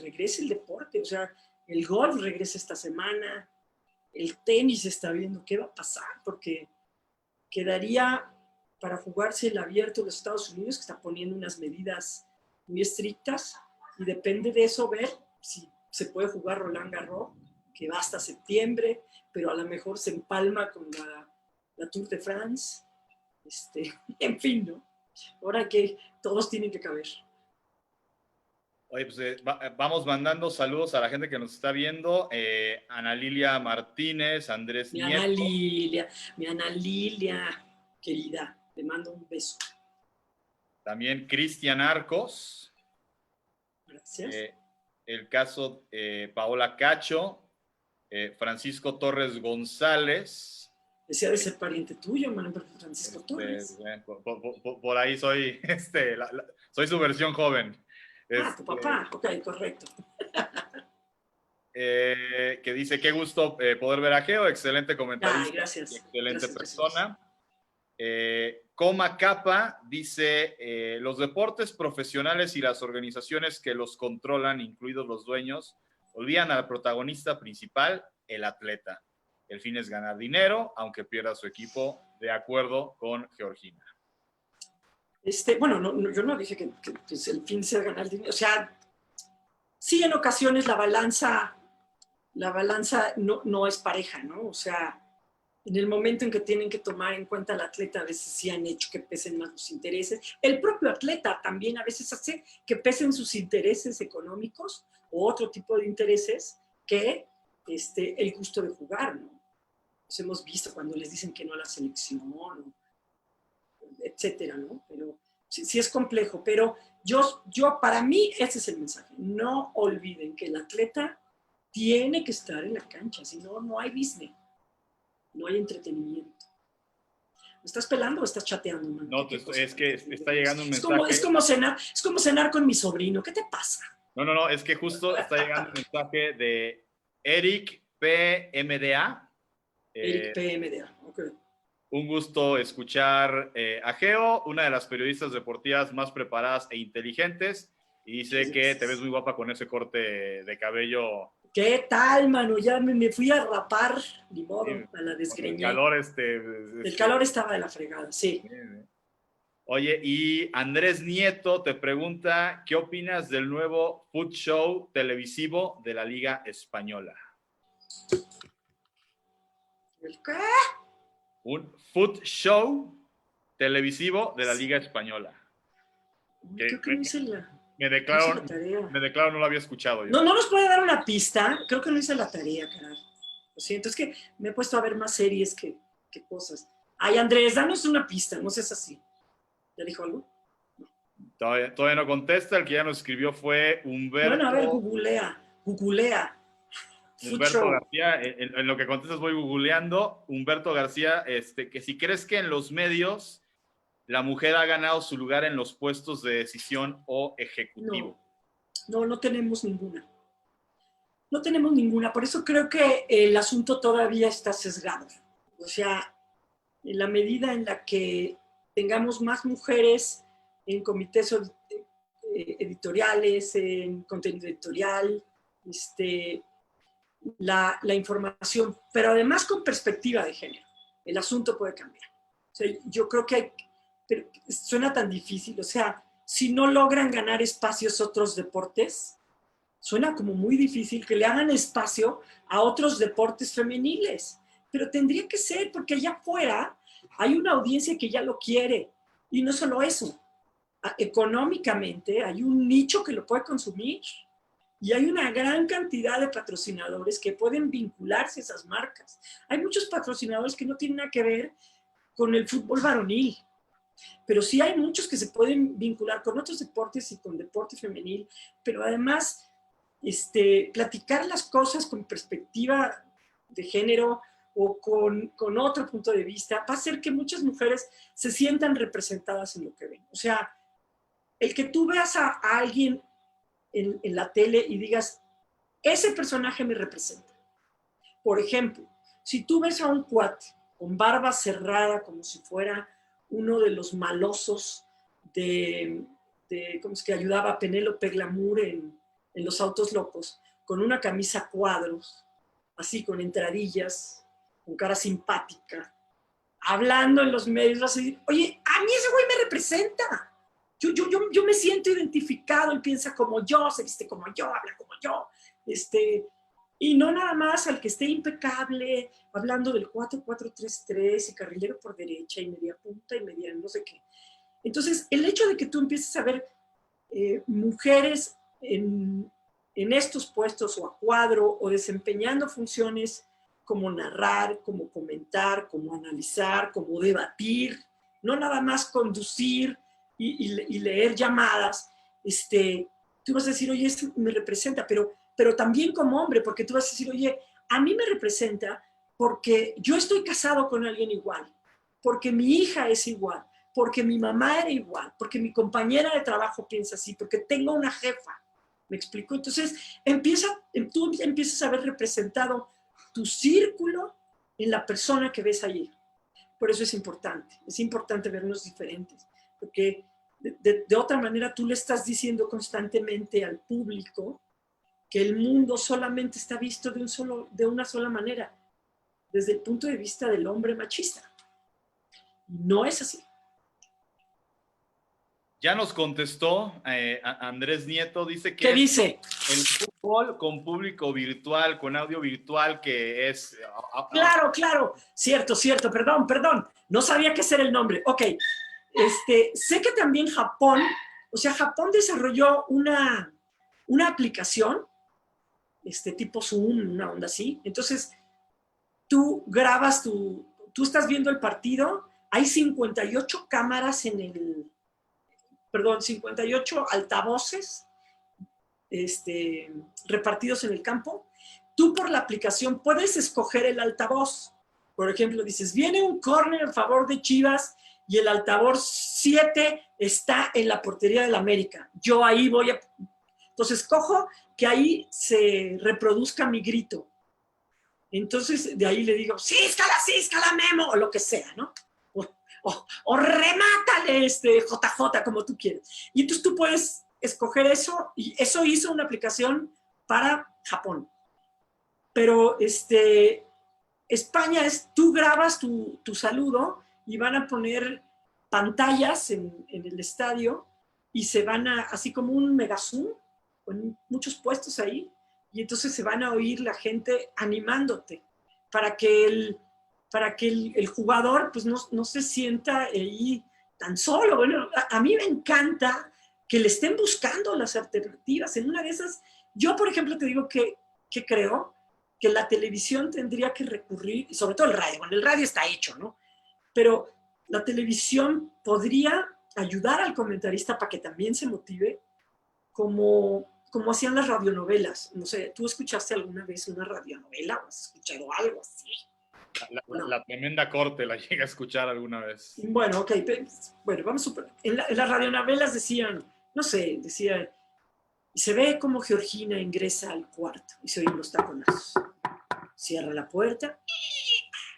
regrese el deporte. O sea, el golf regresa esta semana, el tenis está viendo qué va a pasar, porque quedaría para jugarse el abierto de los Estados Unidos, que está poniendo unas medidas muy estrictas, y depende de eso ver si se puede jugar Roland Garros, que va hasta septiembre, pero a lo mejor se empalma con la Tour de France. En fin, ¿no? Ahora que todos tienen que caber. Oye, pues vamos mandando saludos a la gente que nos está viendo. Ana Lilia Martínez, Andrés Nieto. Mi Ana Lilia, querida, te mando un beso. También Cristian Arcos. Gracias. El caso Paola Cacho, Francisco Torres González. Ese ha de ser pariente tuyo, Francisco Torres. Por ahí soy, soy su versión joven. Tu papá, ok, correcto. Que dice, qué gusto poder ver a Geo, excelente comentario. Gracias. Excelente persona. Coma Capa dice, los deportes profesionales y las organizaciones que los controlan, incluidos los dueños, olvidan al protagonista principal, el atleta. El fin es ganar dinero, aunque pierda su equipo, de acuerdo con Georgina. Bueno, yo no dije que el fin sea ganar dinero. O sea, sí, en ocasiones la balanza no es pareja, ¿no? O sea, en el momento en que tienen que tomar en cuenta al atleta, a veces sí han hecho que pesen más los intereses. El propio atleta también a veces hace que pesen sus intereses económicos o otro tipo de intereses que el gusto de jugar, ¿no? Los hemos visto cuando les dicen que no a la selección, etcétera, ¿no? Pero sí es complejo. Pero yo, para mí, ese es el mensaje. No olviden que el atleta tiene que estar en la cancha, si no, no hay business. No hay entretenimiento. ¿Me estás pelando o estás chateando, man? No, es que está llegando un mensaje. Es como cenar con mi sobrino. ¿Qué te pasa? No, es que justo está llegando un mensaje de Eric PMDA. Eric PMDA, ok. Un gusto escuchar a Geo, una de las periodistas deportivas más preparadas e inteligentes, y dice que te ves muy guapa con ese corte de cabello. ¿Qué tal, mano? Ya me fui a rapar, ni modo, sí, a la desgreñé. El calor, el calor estaba de la fregada, sí. Oye, y Andrés Nieto te pregunta, ¿qué opinas del nuevo food show televisivo de la Liga Española? ¿El qué? Un food show televisivo de la Liga Española. Creo que no hice la... Me declaro, no lo había escuchado yo. No nos puede dar una pista. Creo que no hice la tarea, caray. Lo siento, es que me he puesto a ver más series que cosas. Ay, Andrés, danos una pista, no seas así. ¿Ya dijo algo? Todavía no contesta. El que ya nos escribió fue Bueno, a ver, Humberto. googlea. Food Humberto show. García, en lo que contestas voy googleando. Humberto García, que si crees que en los medios la mujer ha ganado su lugar en los puestos de decisión o ejecutivo. No tenemos ninguna. No tenemos ninguna, por eso creo que el asunto todavía está sesgado. O sea, en la medida en la que tengamos más mujeres en comités editoriales, en contenido editorial, la información, pero además con perspectiva de género, el asunto puede cambiar. O sea, yo creo que pero suena tan difícil, o sea, si no logran ganar espacios otros deportes, suena como muy difícil que le hagan espacio a otros deportes femeniles, pero tendría que ser porque allá afuera hay una audiencia que ya lo quiere y no solo eso, económicamente hay un nicho que lo puede consumir y hay una gran cantidad de patrocinadores que pueden vincularse a esas marcas. Hay muchos patrocinadores que no tienen nada que ver con el fútbol varonil, pero sí hay muchos que se pueden vincular con otros deportes y con deporte femenil, pero además platicar las cosas con perspectiva de género o con otro punto de vista va a hacer que muchas mujeres se sientan representadas en lo que ven. O sea, el que tú veas a alguien en la tele y digas, ese personaje me representa. Por ejemplo, si tú ves a un cuate con barba cerrada como si fuera uno de los malosos ¿cómo es que ayudaba a Penélope Glamour en Los Autos Locos, con una camisa cuadros, así con entradillas, con cara simpática, hablando en los medios, vas a decir, oye, a mí ese güey me representa. Yo me siento identificado, él piensa como yo, se viste como yo, habla como yo. Y no nada más al que esté impecable, hablando del 4-4-3-3 y carrilero por derecha y media punta y media no sé qué. Entonces, el hecho de que tú empieces a ver mujeres en estos puestos o a cuadro o desempeñando funciones como narrar, como comentar, como analizar, como debatir, no nada más conducir y leer llamadas, tú vas a decir, oye, esto me representa, pero también como hombre, porque tú vas a decir, oye, a mí me representa porque yo estoy casado con alguien igual, porque mi hija es igual, porque mi mamá era igual, porque mi compañera de trabajo piensa así, porque tengo una jefa. ¿Me explico? Entonces, tú empiezas a ver representado tu círculo en la persona que ves allí. Por eso es importante vernos diferentes, porque de otra manera tú le estás diciendo constantemente al público que el mundo solamente está visto de una sola manera, desde el punto de vista del hombre machista. No es así. Ya nos contestó Andrés Nieto, dice que ¿qué dice? El fútbol con público virtual, con audio virtual, que es... Claro, cierto, perdón, no sabía qué era el nombre. Ok, sé que también Japón desarrolló una aplicación, tipo Zoom, una onda así. Entonces, tú grabas tú estás viendo el partido, hay 58 cámaras 58 altavoces repartidos en el campo. Tú por la aplicación puedes escoger el altavoz. Por ejemplo, dices, viene un córner en favor de Chivas y el altavoz 7 está en la portería del América. Yo ahí voy a... Entonces cojo que ahí se reproduzca mi grito. Entonces de ahí le digo, císcala, Memo, o lo que sea, ¿no? O remátale, JJ, como tú quieras. Y entonces tú puedes escoger eso, y eso hizo una aplicación para Japón. Pero España tú grabas tu saludo y van a poner pantallas en el estadio y se van así como un megazoom, con muchos puestos ahí, y entonces se van a oír la gente animándote para que el jugador pues no se sienta ahí tan solo. Bueno, a mí me encanta que le estén buscando las alternativas. En una de esas, yo por ejemplo te digo que creo que la televisión tendría que recurrir, y sobre todo el radio, bueno, el radio está hecho, ¿no? Pero la televisión podría ayudar al comentarista para que también se motive, como hacían las radionovelas. No sé, ¿tú escuchaste alguna vez una radionovela o has escuchado algo así? No. La tremenda corte la llegué a escuchar alguna vez. Bueno, ok, bueno, vamos a suponer. En las radionovelas decían, no sé, decía, y se ve como Georgina ingresa al cuarto y se oyen los taconazos. Cierra la puerta.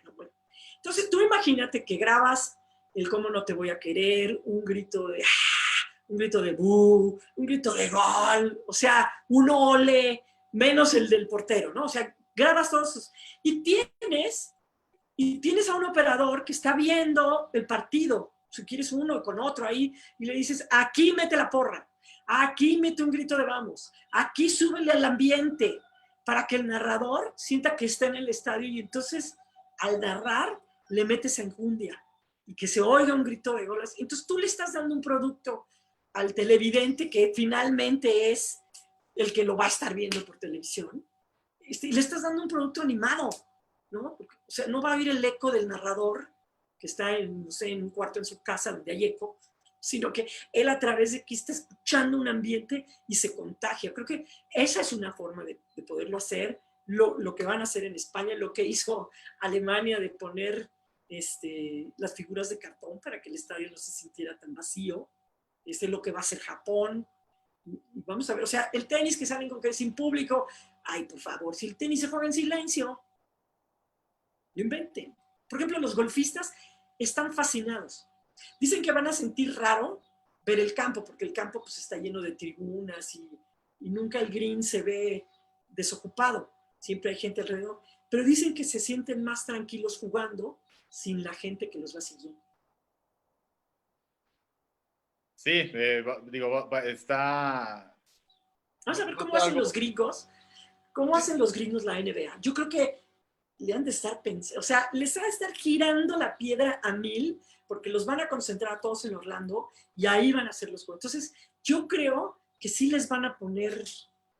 No, bueno. Entonces tú imagínate que grabas el cómo no te voy a querer, un grito de un grito de bu, un grito de gol, o sea, un ole, menos el del portero, ¿no? O sea, grabas todos esos. Y tienes a un operador que está viendo el partido, si quieres uno con otro ahí, y le dices, aquí mete la porra, aquí mete un grito de vamos, aquí súbele al ambiente, para que el narrador sienta que está en el estadio y entonces al narrar le metes enjundia y que se oiga un grito de goles. Entonces tú le estás dando un producto al televidente que finalmente es el que lo va a estar viendo por televisión. Y le estás dando un producto animado, ¿no? O sea, no va a oír el eco del narrador que está en, no sé, en un cuarto en su casa donde hay eco, sino que él a través de aquí está escuchando un ambiente y se contagia. Creo que esa es una forma de poderlo hacer, lo que van a hacer en España, lo que hizo Alemania de poner las figuras de cartón para que el estadio no se sintiera tan vacío, es lo que va a hacer Japón. Vamos a ver, o sea, el tenis que salen con que es sin público, ay, por favor, si el tenis se juega en silencio, no inventen. Por ejemplo, los golfistas están fascinados. Dicen que van a sentir raro ver el campo, porque el campo pues está lleno de tribunas y nunca el green se ve desocupado. Siempre hay gente alrededor. Pero dicen que se sienten más tranquilos jugando sin la gente que los va siguiendo. Sí, digo, está... Vamos a ver cómo Está hacen los algo... gringos. ¿Cómo hacen los gringos la NBA? Yo creo que le han de estar pensando, o sea, les va a estar girando la piedra a 1000 porque los van a concentrar a todos en Orlando y ahí van a hacer los juegos. Entonces, yo creo que sí les van a poner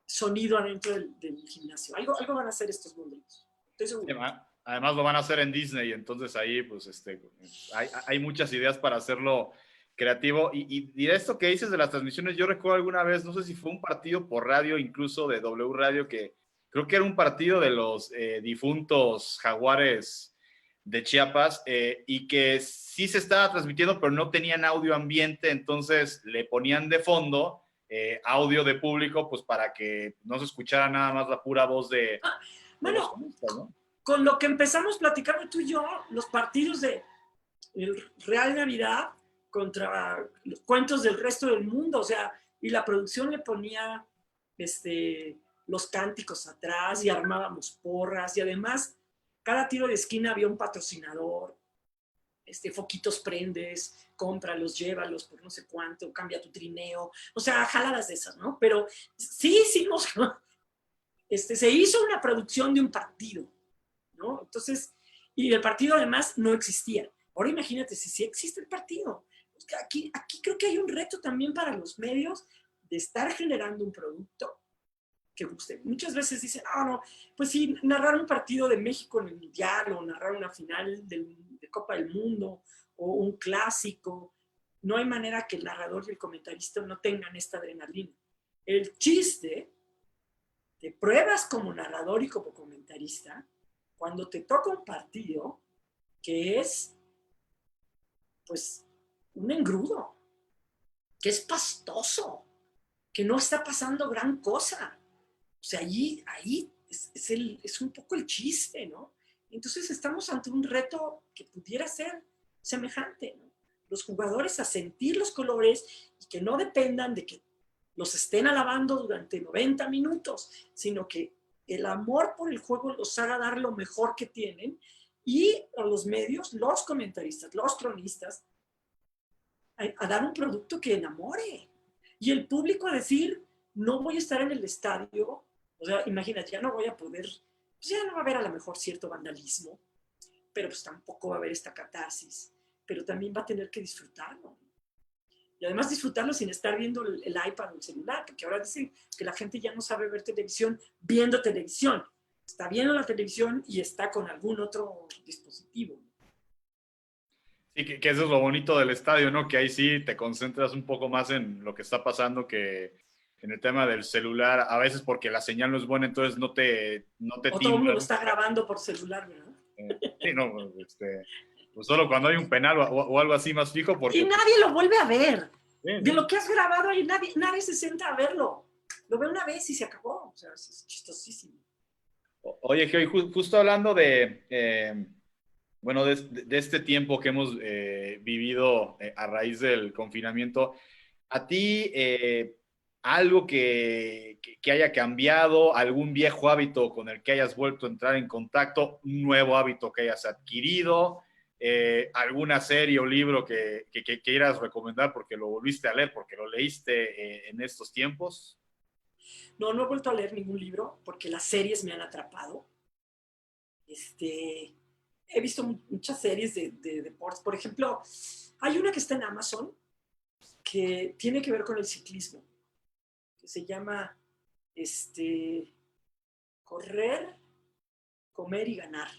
sonido adentro del gimnasio. Algo van a hacer estos mundos. Estoy seguro. Además lo van a hacer en Disney, entonces ahí pues hay muchas ideas para hacerlo creativo. Y de esto que dices de las transmisiones, yo recuerdo alguna vez, no sé si fue un partido por radio, incluso de W Radio, que creo que era un partido de los difuntos Jaguares de Chiapas, y que sí se estaba transmitiendo, pero no tenían audio ambiente, entonces le ponían de fondo audio de público, pues para que no se escuchara nada más la pura voz de los Bueno, comunistas, ¿no? con lo que empezamos platicando tú y yo, los partidos de el Real Navidad contra los cuentos del resto del mundo, o sea, y la producción le ponía los cánticos atrás y armábamos porras y además cada tiro de esquina había un patrocinador, foquitos prendes, cómpralos, llévalos por no sé cuánto, cambia tu trineo, o sea, jaladas de esas, ¿no? Pero sí hicimos, se hizo una producción de un partido, ¿no? Entonces, y el partido además no existía. Ahora imagínate si sí existe el partido. Aquí creo que hay un reto también para los medios de estar generando un producto que guste. Muchas veces dicen, no, pues sí, narrar un partido de México en el Mundial o narrar una final de Copa del Mundo o un clásico, no hay manera que el narrador y el comentarista no tengan esta adrenalina. El chiste de pruebas como narrador y como comentarista, cuando te toca un partido que es, pues, un engrudo, que es pastoso, que no está pasando gran cosa. O sea, ahí es un poco el chiste, ¿no? Entonces estamos ante un reto que pudiera ser semejante, ¿no? Los jugadores a sentir los colores y que no dependan de que los estén alabando durante 90 minutos, sino que el amor por el juego los haga dar lo mejor que tienen y a los medios, los comentaristas, los cronistas, a dar un producto que enamore. Y el público a decir, no voy a estar en el estadio, o sea, imagínate, ya no voy a poder, pues ya no va a haber a lo mejor cierto vandalismo, pero pues tampoco va a haber esta catarsis, pero también va a tener que disfrutarlo. Y además disfrutarlo sin estar viendo el iPad o el celular, porque ahora dicen que la gente ya no sabe ver televisión viendo televisión. está viendo la televisión y está con algún otro dispositivo. Sí, que eso es lo bonito del estadio, ¿no? Que ahí sí te concentras un poco más en lo que está pasando que en el tema del celular, a veces porque la señal no es buena, entonces no te O todo el mundo lo timbran. está grabando por celular, ¿verdad? Sí, no, pues solo cuando hay un penal o algo así más fijo, Y porque... nadie lo vuelve a ver. Sí, De sí. lo que has grabado ahí, nadie se sienta a verlo. Lo ve una vez y se acabó. O sea, es chistosísimo. Oye, que justo hablando bueno, de este tiempo que hemos vivido a raíz del confinamiento, ¿a ti algo que haya cambiado, algún viejo hábito con el que hayas vuelto a entrar en contacto, un nuevo hábito que hayas adquirido, alguna serie o libro que quieras recomendar porque lo volviste a leer, porque lo leíste en estos tiempos? No, no he vuelto a leer ningún libro porque las series me han atrapado. He visto muchas series de deportes. Por ejemplo, hay una que está en Amazon que tiene que ver con el ciclismo, que se llama Correr, Comer y Ganar.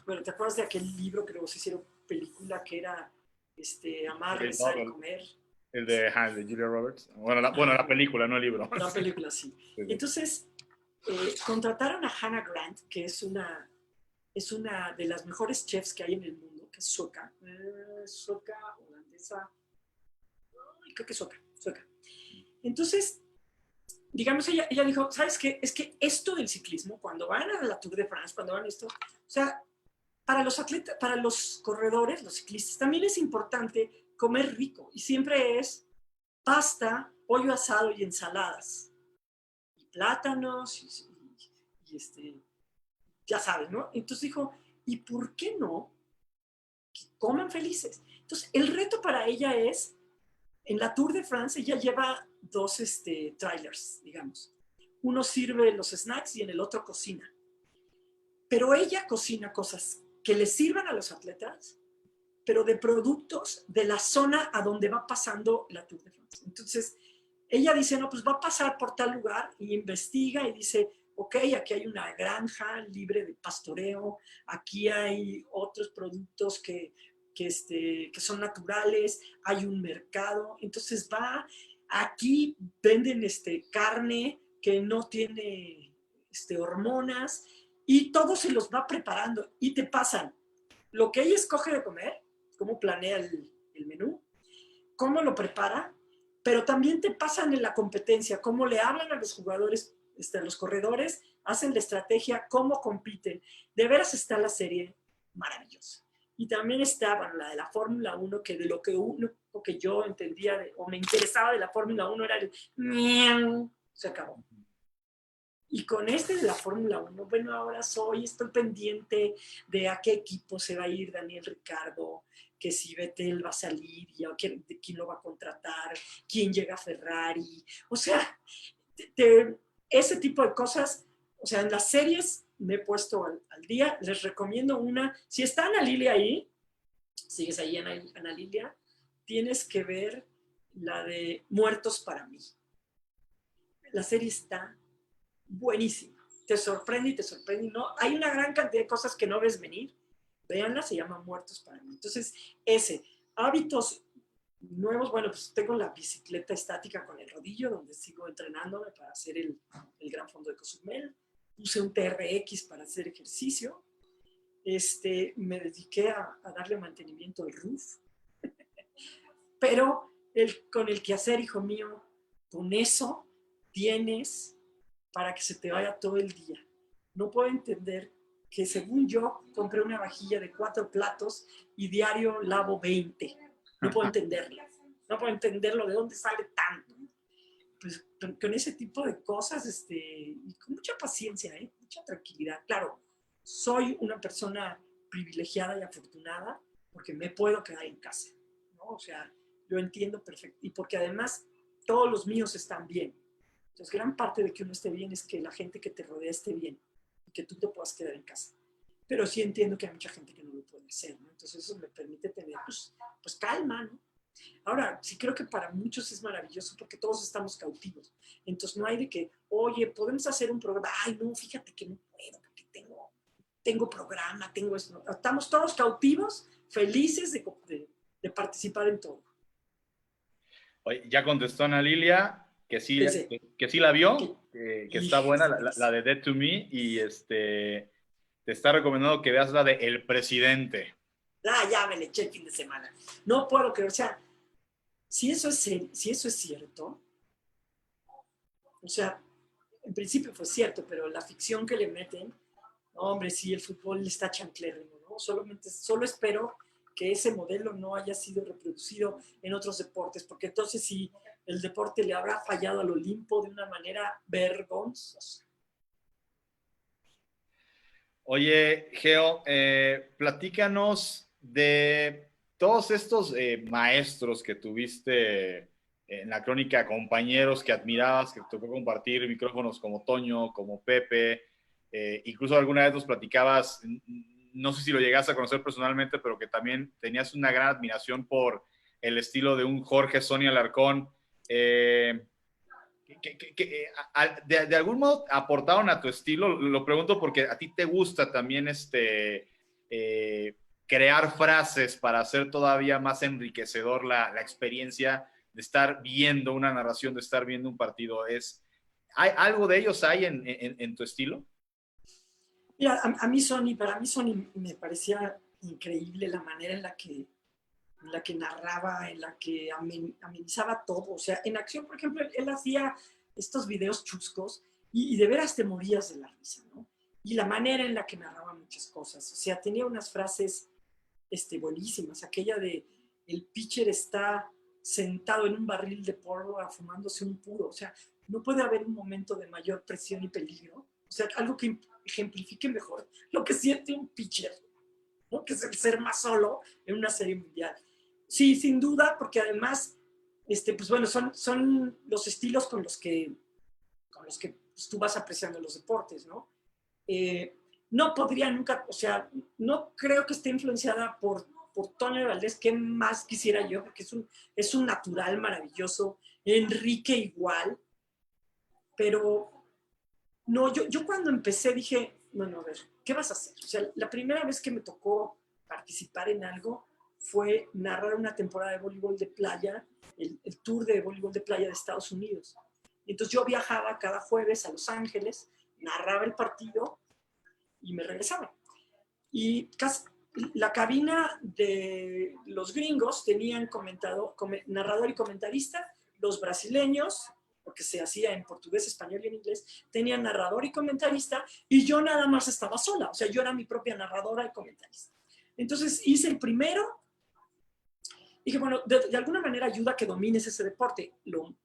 Bueno, ¿te acuerdas de aquel libro que luego se hicieron película que era Amar, Rezar y Comer? El de Julia Roberts. Bueno, la película, no el libro. La película, sí. Sí, sí. Entonces, contrataron a Hannah Grant, que es una de las mejores chefs que hay en el mundo, que es sueca, holandesa, creo que sueca. Entonces, digamos, ella dijo, ¿sabes qué? Es que esto del ciclismo, cuando van a la Tour de France, cuando van a esto, o sea, para los atletas, para los corredores, los ciclistas, también es importante comer rico y siempre es pasta, pollo asado y ensaladas y plátanos ya sabes, ¿no? Entonces dijo, ¿y por qué no que coman felices? Entonces el reto para ella es, en la Tour de France, ella lleva dos trailers, digamos. Uno sirve los snacks y en el otro cocina. Pero ella cocina cosas que le sirvan a los atletas, pero de productos de la zona a donde va pasando la Tour de France. Entonces, ella dice, no, pues va a pasar por tal lugar y investiga y dice, ok, aquí hay una granja libre de pastoreo, aquí hay otros productos que son naturales, hay un mercado, entonces va, aquí venden carne que no tiene hormonas y todo se los va preparando y te pasan lo que ella escoge de comer, cómo planea el menú, cómo lo prepara, pero también te pasan en la competencia, cómo le hablan a los jugadores, a los corredores, hacen la estrategia, cómo compiten. De veras está la serie maravillosa. Y también está, bueno, la de la Fórmula 1, que de lo que yo entendía o me interesaba de la Fórmula 1 era el miau, se acabó. Y con de la Fórmula 1, bueno, ahora estoy pendiente de a qué equipo se va a ir Daniel Ricciardo, que si Vettel va a salir, y de quién lo va a contratar, quién llega a Ferrari. O sea, ese tipo de cosas, o sea, en las series me he puesto al día. Les recomiendo una. Si está Ana Lilia ahí, sigues ahí, Ana Lilia, tienes que ver la de Muertos para mí. La serie está buenísima. Te sorprende y te sorprende. ¿No? Hay una gran cantidad de cosas que no ves venir. Véanla, se llama Muertos para mí. Entonces, hábitos nuevos, bueno, pues tengo la bicicleta estática con el rodillo, donde sigo entrenándome para hacer el Gran Fondo de Cozumel. Puse un TRX para hacer ejercicio. Me dediqué a darle mantenimiento al roof. Pero con el quehacer, hijo mío, con eso tienes para que se te vaya todo el día. No puedo entender que según yo compré una vajilla de 4 platos y diario lavo 20. No puedo entenderlo. No puedo entenderlo de dónde sale tanto. Pues con ese tipo de cosas, y con mucha paciencia, mucha tranquilidad. Claro, soy una persona privilegiada y afortunada porque me puedo quedar en casa, ¿no? O sea, yo entiendo perfecto. Y porque además todos los míos están bien. Entonces, gran parte de que uno esté bien es que la gente que te rodea esté bien y que tú te puedas quedar en casa. Pero sí entiendo que hay mucha gente que no lo puede hacer, ¿no? Entonces, eso me permite tener, pues calma, ¿no? Ahora, sí creo que para muchos es maravilloso porque todos estamos cautivos. Entonces no hay de que, oye, podemos hacer un programa. Ay, no, fíjate que no puedo porque tengo programa, tengo esto. No. Estamos todos cautivos, felices de participar en todo. Oye, ya contestó Ana Lilia Pensé, que sí la que, vio, que está buena, híjoles. la de Dead to Me, y te está recomendando que veas la de El Presidente. Ya me le eché el fin de semana. No puedo creer, o sea, si eso es cierto, o sea, en principio fue cierto, pero la ficción que le meten, no, hombre, sí, el fútbol está chanclérrimo, ¿no? Solo espero que ese modelo no haya sido reproducido en otros deportes, porque entonces sí, el deporte le habrá fallado al Olimpo de una manera vergonzosa. Oye, Geo, platícanos de todos estos maestros que tuviste en la crónica, compañeros que admirabas, que te tocó compartir micrófonos como Toño, como Pepe, incluso alguna vez nos platicabas, no sé si lo llegaste a conocer personalmente, pero que también tenías una gran admiración por el estilo de un Jorge Sonia Alarcón. De algún modo aportaron a tu estilo. Lo pregunto porque a ti te gusta también crear frases para hacer todavía más enriquecedor la experiencia de estar viendo una narración, de estar viendo un partido. ¿Hay algo de ellos hay en tu estilo? Mira, para mí Sony me parecía increíble la manera en la que narraba, en la que amenizaba todo. O sea, en acción, por ejemplo, él hacía estos videos chuscos y de veras te morías de la risa, ¿no? Y la manera en la que narraba muchas cosas. O sea, tenía unas frases buenísimas. Aquella de el pitcher está sentado en un barril de pólvora fumándose un puro. O sea, no puede haber un momento de mayor presión y peligro. O sea, algo que ejemplifique mejor lo que siente un pitcher, ¿no? Que es el ser más solo en una serie mundial. Sí, sin duda, porque además, pues bueno, son los estilos con los que pues, tú vas apreciando los deportes, ¿no? No podría nunca, o sea, no creo que esté influenciada por Tony Valdés, que más quisiera yo, porque es un natural maravilloso, Enrique igual, pero no, yo cuando empecé dije, bueno, a ver, ¿qué vas a hacer? O sea, la primera vez que me tocó participar en algo fue narrar una temporada de voleibol de playa, el tour de voleibol de playa de Estados Unidos. Entonces yo viajaba cada jueves a Los Ángeles, narraba el partido y me regresaba. Y casi, la cabina de los gringos tenían narrador y comentarista, los brasileños, porque se hacía en portugués, español y en inglés, tenían narrador y comentarista, y yo nada más estaba sola, o sea, yo era mi propia narradora y comentarista. Entonces hice el primero, y dije, bueno, de alguna manera ayuda a que domines ese deporte. Lo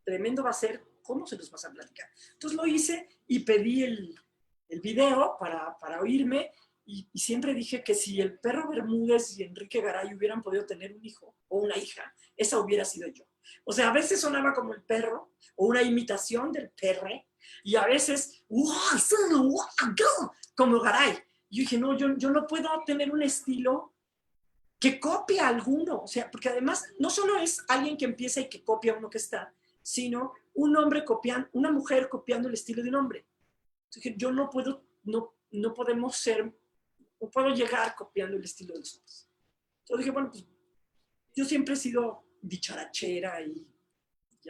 tremendo va a ser cómo se los vas a platicar. Entonces lo hice y pedí el video para oírme, y siempre dije que si el perro Bermúdez y Enrique Garay hubieran podido tener un hijo o una hija, esa hubiera sido yo. O sea, a veces sonaba como el perro o una imitación del perre, y a veces, como Garay. Y yo dije, no, yo no puedo tener un estilo que copia a alguno, o sea, porque además no solo es alguien que empieza y que copia a uno que está, sino un hombre copiando, una mujer copiando el estilo de un hombre. Entonces, yo no puedo, no podemos ser, no puedo llegar copiando el estilo de los hombres. Entonces dije, bueno, pues yo siempre he sido dicharachera y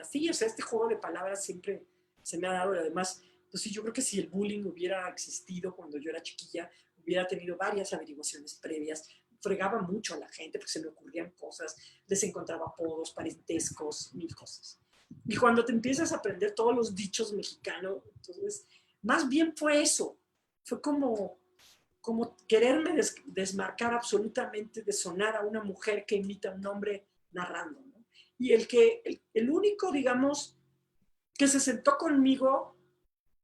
así, o sea, este juego de palabras siempre se me ha dado, y además, pues sí, yo creo que si el bullying hubiera existido cuando yo era chiquilla, hubiera tenido varias averiguaciones previas, fregaba mucho a la gente porque se me ocurrían cosas, les encontraba apodos, parentescos, mil cosas. Y cuando te empiezas a aprender todos los dichos mexicanos, entonces, más bien fue eso, fue como quererme desmarcar absolutamente de sonar a una mujer que imita a un hombre narrando, ¿no? Y el único, digamos, que se sentó conmigo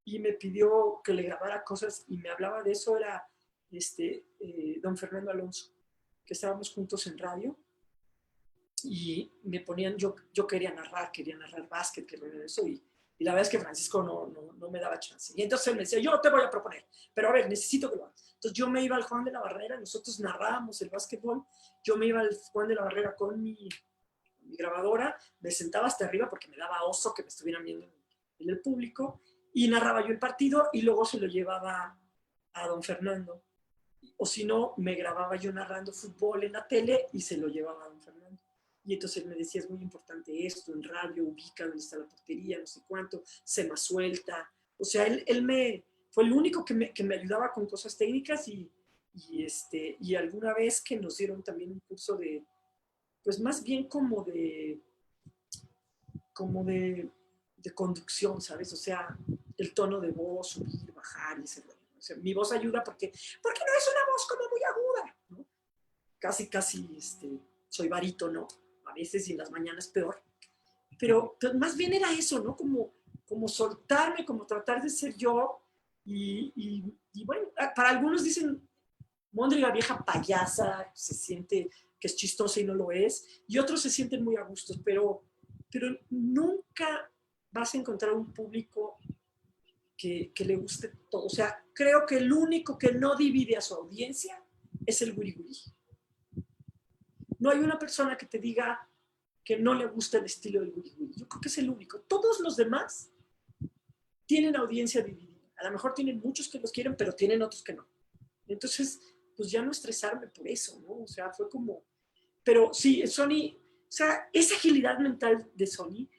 y me pidió que le grabara cosas y me hablaba de eso era don Fernando Alonso, que estábamos juntos en radio y me ponían, yo quería narrar básquet, quería narrar eso, y la verdad es que Francisco no me daba chance. Y entonces él me decía, yo te voy a proponer, pero a ver, necesito que lo hagas. Entonces yo me iba al Juan de la Barrera, nosotros narrábamos el básquetbol, yo me iba al Juan de la Barrera con mi mi grabadora, me sentaba hasta arriba porque me daba oso que me estuvieran viendo en el público, y narraba yo el partido y luego se lo llevaba a don Fernando. O si no, me grababa yo narrando fútbol en la tele y se lo llevaba a don Fernando. Y entonces él me decía, es muy importante esto, en radio, ubica dónde está la portería, no sé cuánto, se me suelta. O sea, fue el único que me ayudaba con cosas técnicas y alguna vez que nos dieron también un curso de, pues más bien como de conducción, ¿sabes? O sea, el tono de voz, subir, bajar y ese rollo. O sea, mi voz ayuda porque no es una voz como muy aguda, ¿no? Casi, soy barítono, a veces y en las mañanas peor. Pero más bien era eso, ¿no? Como soltarme, como tratar de ser yo. Y bueno, para algunos dicen, Móndriga vieja payasa, se siente que es chistosa y no lo es, y otros se sienten muy a gusto, pero nunca vas a encontrar un público que le guste todo. O sea, creo que el único que no divide a su audiencia es el guri guri. No hay una persona que te diga que no le gusta el estilo del guri guri. Yo creo que es el único. Todos los demás tienen audiencia dividida. A lo mejor tienen muchos que los quieren, pero tienen otros que no. Entonces, pues ya no estresarme por eso, ¿no? O sea, fue como... Pero sí, Sony, o sea, esa agilidad mental de Sony,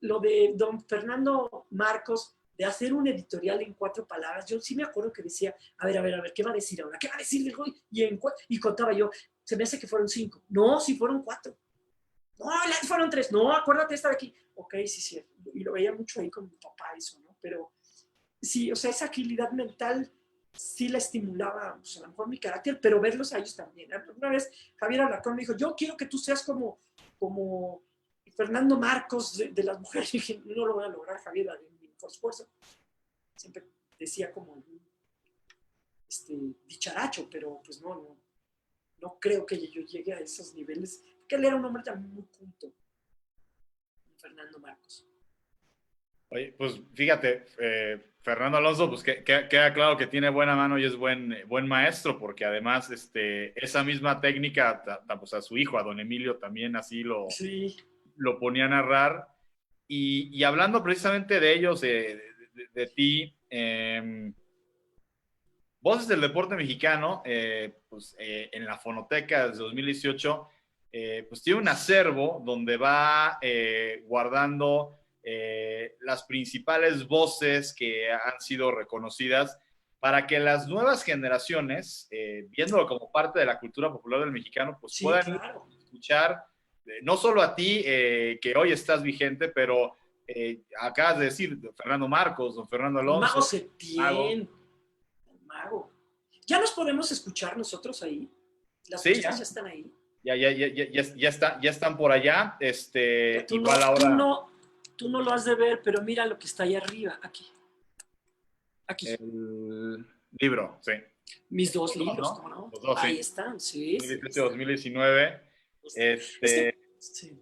lo de don Fernando Marcos, de hacer un editorial en 4 palabras, yo sí me acuerdo que decía, a ver, ¿qué va a decir ahora? ¿Qué va a decir? Y contaba yo, se me hace que fueron 5. No, sí fueron 4. No, fueron 3. No, acuérdate esta de aquí. Ok, sí. Y lo veía mucho ahí con mi papá, eso, ¿no? Pero sí, o sea, esa agilidad mental sí la estimulaba, pues, a lo mejor mi carácter, pero verlos a ellos también. Una vez Javier Alarcón me dijo, yo quiero que tú seas como Fernando Marcos de las mujeres. Y dije, no lo voy a lograr, Javier, de mi esfuerzo. Siempre decía como dicharacho, pero pues no creo que yo llegue a esos niveles, porque él era un hombre también muy culto, Fernando Marcos. Oye, pues fíjate, Fernando Alonso, pues queda claro que tiene buena mano y es buen maestro, porque además esa misma técnica, pues a su hijo, a don Emilio, también así Sí. lo ponía a narrar. Y hablando precisamente de ellos, de ti, Voces del Deporte Mexicano, pues en la Fonoteca desde 2018, pues tiene un acervo donde va guardando las principales voces que han sido reconocidas para que las nuevas generaciones, viéndolo como parte de la cultura popular del mexicano, pues Sí, puedan claro. escuchar no solo a ti, que hoy estás vigente, pero acabas de decir, Fernando Marcos, don Fernando El Mago Alonso, Mago. Septién, el Mago. ¿Ya nos podemos escuchar nosotros ahí? ¿Las Sí, voces ya están ahí? ya están por allá. Tú Igual no, tú ahora no, tú no lo has de ver, pero mira lo que está ahí arriba, aquí. el libro, sí. Mis 2 Los dos, libros, ¿no? ¿cómo no? Los dos, Ahí sí. están, sí. 2018-2019. Es que, sí.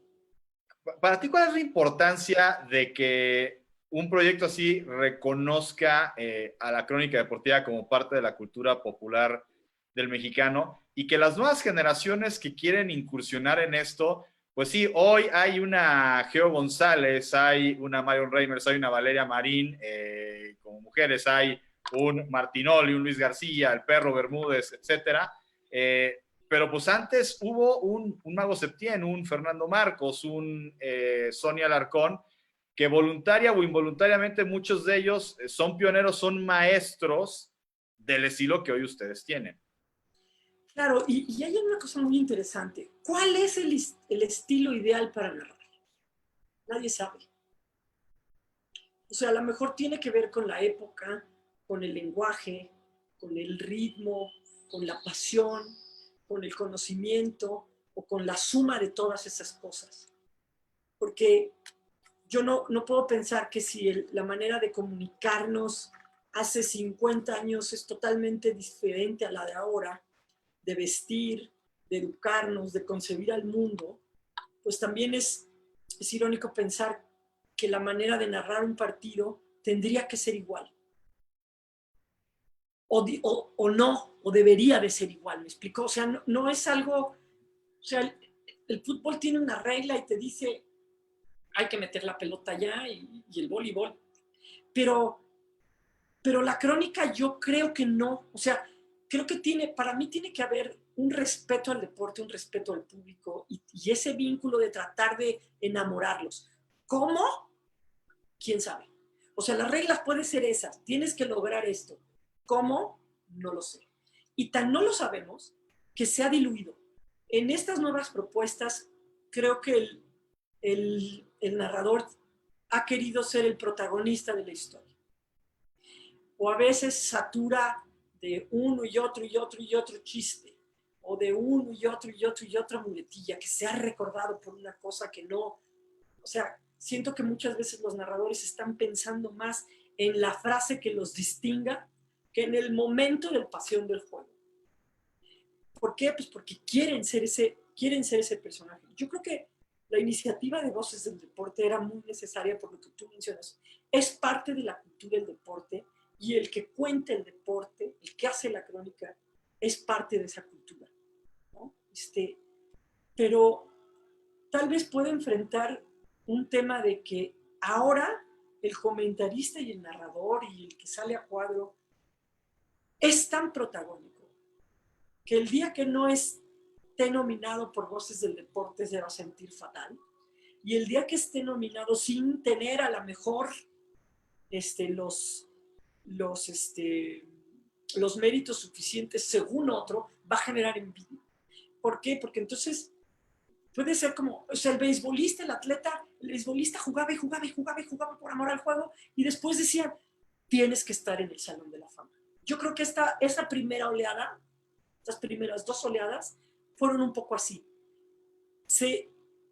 Para ti, ¿cuál es la importancia de que un proyecto así reconozca a la crónica deportiva como parte de la cultura popular del mexicano y que las nuevas generaciones que quieren incursionar en esto, pues sí, hoy hay una Geo González, hay una Marion Reimers, hay una Valeria Marín, como mujeres, hay un Martinoli, un Luis García, el Perro Bermúdez, etcétera. Pero pues antes hubo un Mago Septién, un Fernando Marcos, un Sonia Alarcón, que voluntaria o involuntariamente muchos de ellos son pioneros, son maestros del estilo que hoy ustedes tienen. Claro, y hay una cosa muy interesante. ¿Cuál es el estilo ideal para narrar? Nadie sabe. O sea, a lo mejor tiene que ver con la época, con el lenguaje, con el ritmo, con la pasión, con el conocimiento o con la suma de todas esas cosas. Porque yo no puedo pensar que si la manera de comunicarnos hace 50 años es totalmente diferente a la de ahora, de vestir, de educarnos, de concebir al mundo, pues también es irónico pensar que la manera de narrar un partido tendría que ser igual. O no, o debería de ser igual, ¿me explico? O sea, no es algo, o sea, el fútbol tiene una regla y te dice, hay que meter la pelota allá y el voleibol. Pero la crónica yo creo que no. O sea, creo que para mí tiene que haber un respeto al deporte, un respeto al público y ese vínculo de tratar de enamorarlos. ¿Cómo? ¿Quién sabe? O sea, las reglas pueden ser esas. Tienes que lograr esto. ¿Cómo? No lo sé. Y tan no lo sabemos que se ha diluido. En estas nuevas propuestas, creo que el narrador ha querido ser el protagonista de la historia. O a veces satura de uno y otro y otro y otro chiste, o de uno y otro y otro y otra muletilla que se ha recordado por una cosa que no. O sea, siento que muchas veces los narradores están pensando más en la frase que los distinga que en el momento de pasión del juego. ¿Por qué? Pues porque quieren ser ese personaje. Yo creo que la iniciativa de Voces del Deporte era muy necesaria por lo que tú mencionas. Es parte de la cultura del deporte y el que cuenta el deporte, el que hace la crónica, es parte de esa cultura, ¿no? Pero tal vez puede enfrentar un tema de que ahora el comentarista y el narrador y el que sale a cuadro es tan protagónico que el día que no esté nominado por Voces del Deporte se va a sentir fatal. Y el día que esté nominado sin tener a lo mejor los méritos suficientes según otro, va a generar envidia. ¿Por qué? Porque entonces puede ser como, o sea, el beisbolista jugaba y jugaba y jugaba y jugaba por amor al juego y después decían, tienes que estar en el Salón de la Fama. Yo creo que esa primera oleada, estas primeras 2 oleadas, fueron un poco así.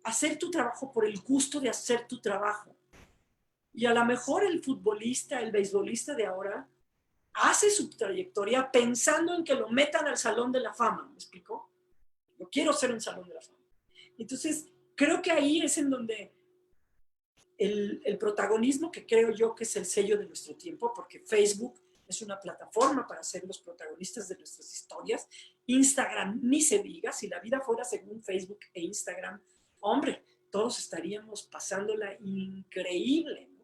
Hacer tu trabajo por el gusto de hacer tu trabajo. Y a lo mejor el futbolista, el beisbolista de ahora, hace su trayectoria pensando en que lo metan al Salón de la Fama, ¿me explico? Yo quiero ser un Salón de la Fama. Entonces, creo que ahí es en donde el protagonismo, que creo yo que es el sello de nuestro tiempo, porque Facebook es una plataforma para ser los protagonistas de nuestras historias. Instagram, ni se diga, si la vida fuera según Facebook e Instagram, hombre, todos estaríamos pasándola increíble, ¿no?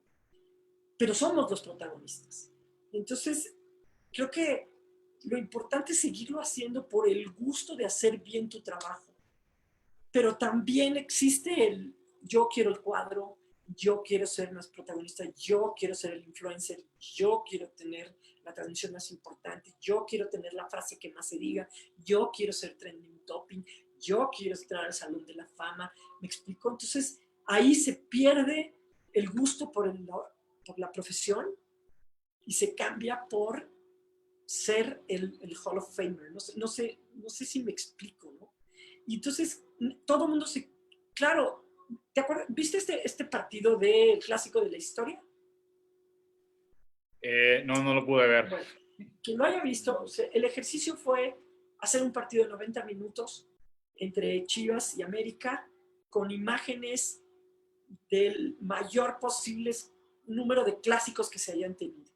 Pero somos los protagonistas. Entonces, creo que lo importante es seguirlo haciendo por el gusto de hacer bien tu trabajo. Pero también existe yo quiero el cuadro, yo quiero ser más protagonista, yo quiero ser el influencer, yo quiero tener la transmisión más importante, yo quiero tener la frase que más se diga, yo quiero ser trending topping, yo quiero entrar al Salón de la Fama. ¿Me explico? Entonces, ahí se pierde el gusto por la profesión y se cambia por ser el Hall of Famer. No sé si me explico, ¿no? Y entonces todo el mundo Claro, ¿te acuerdas? ¿Viste este partido del Clásico de la Historia? No lo pude ver. Bueno, quien lo haya visto, o sea, el ejercicio fue hacer un partido de 90 minutos entre Chivas y América con imágenes del mayor posible número de clásicos que se hayan tenido.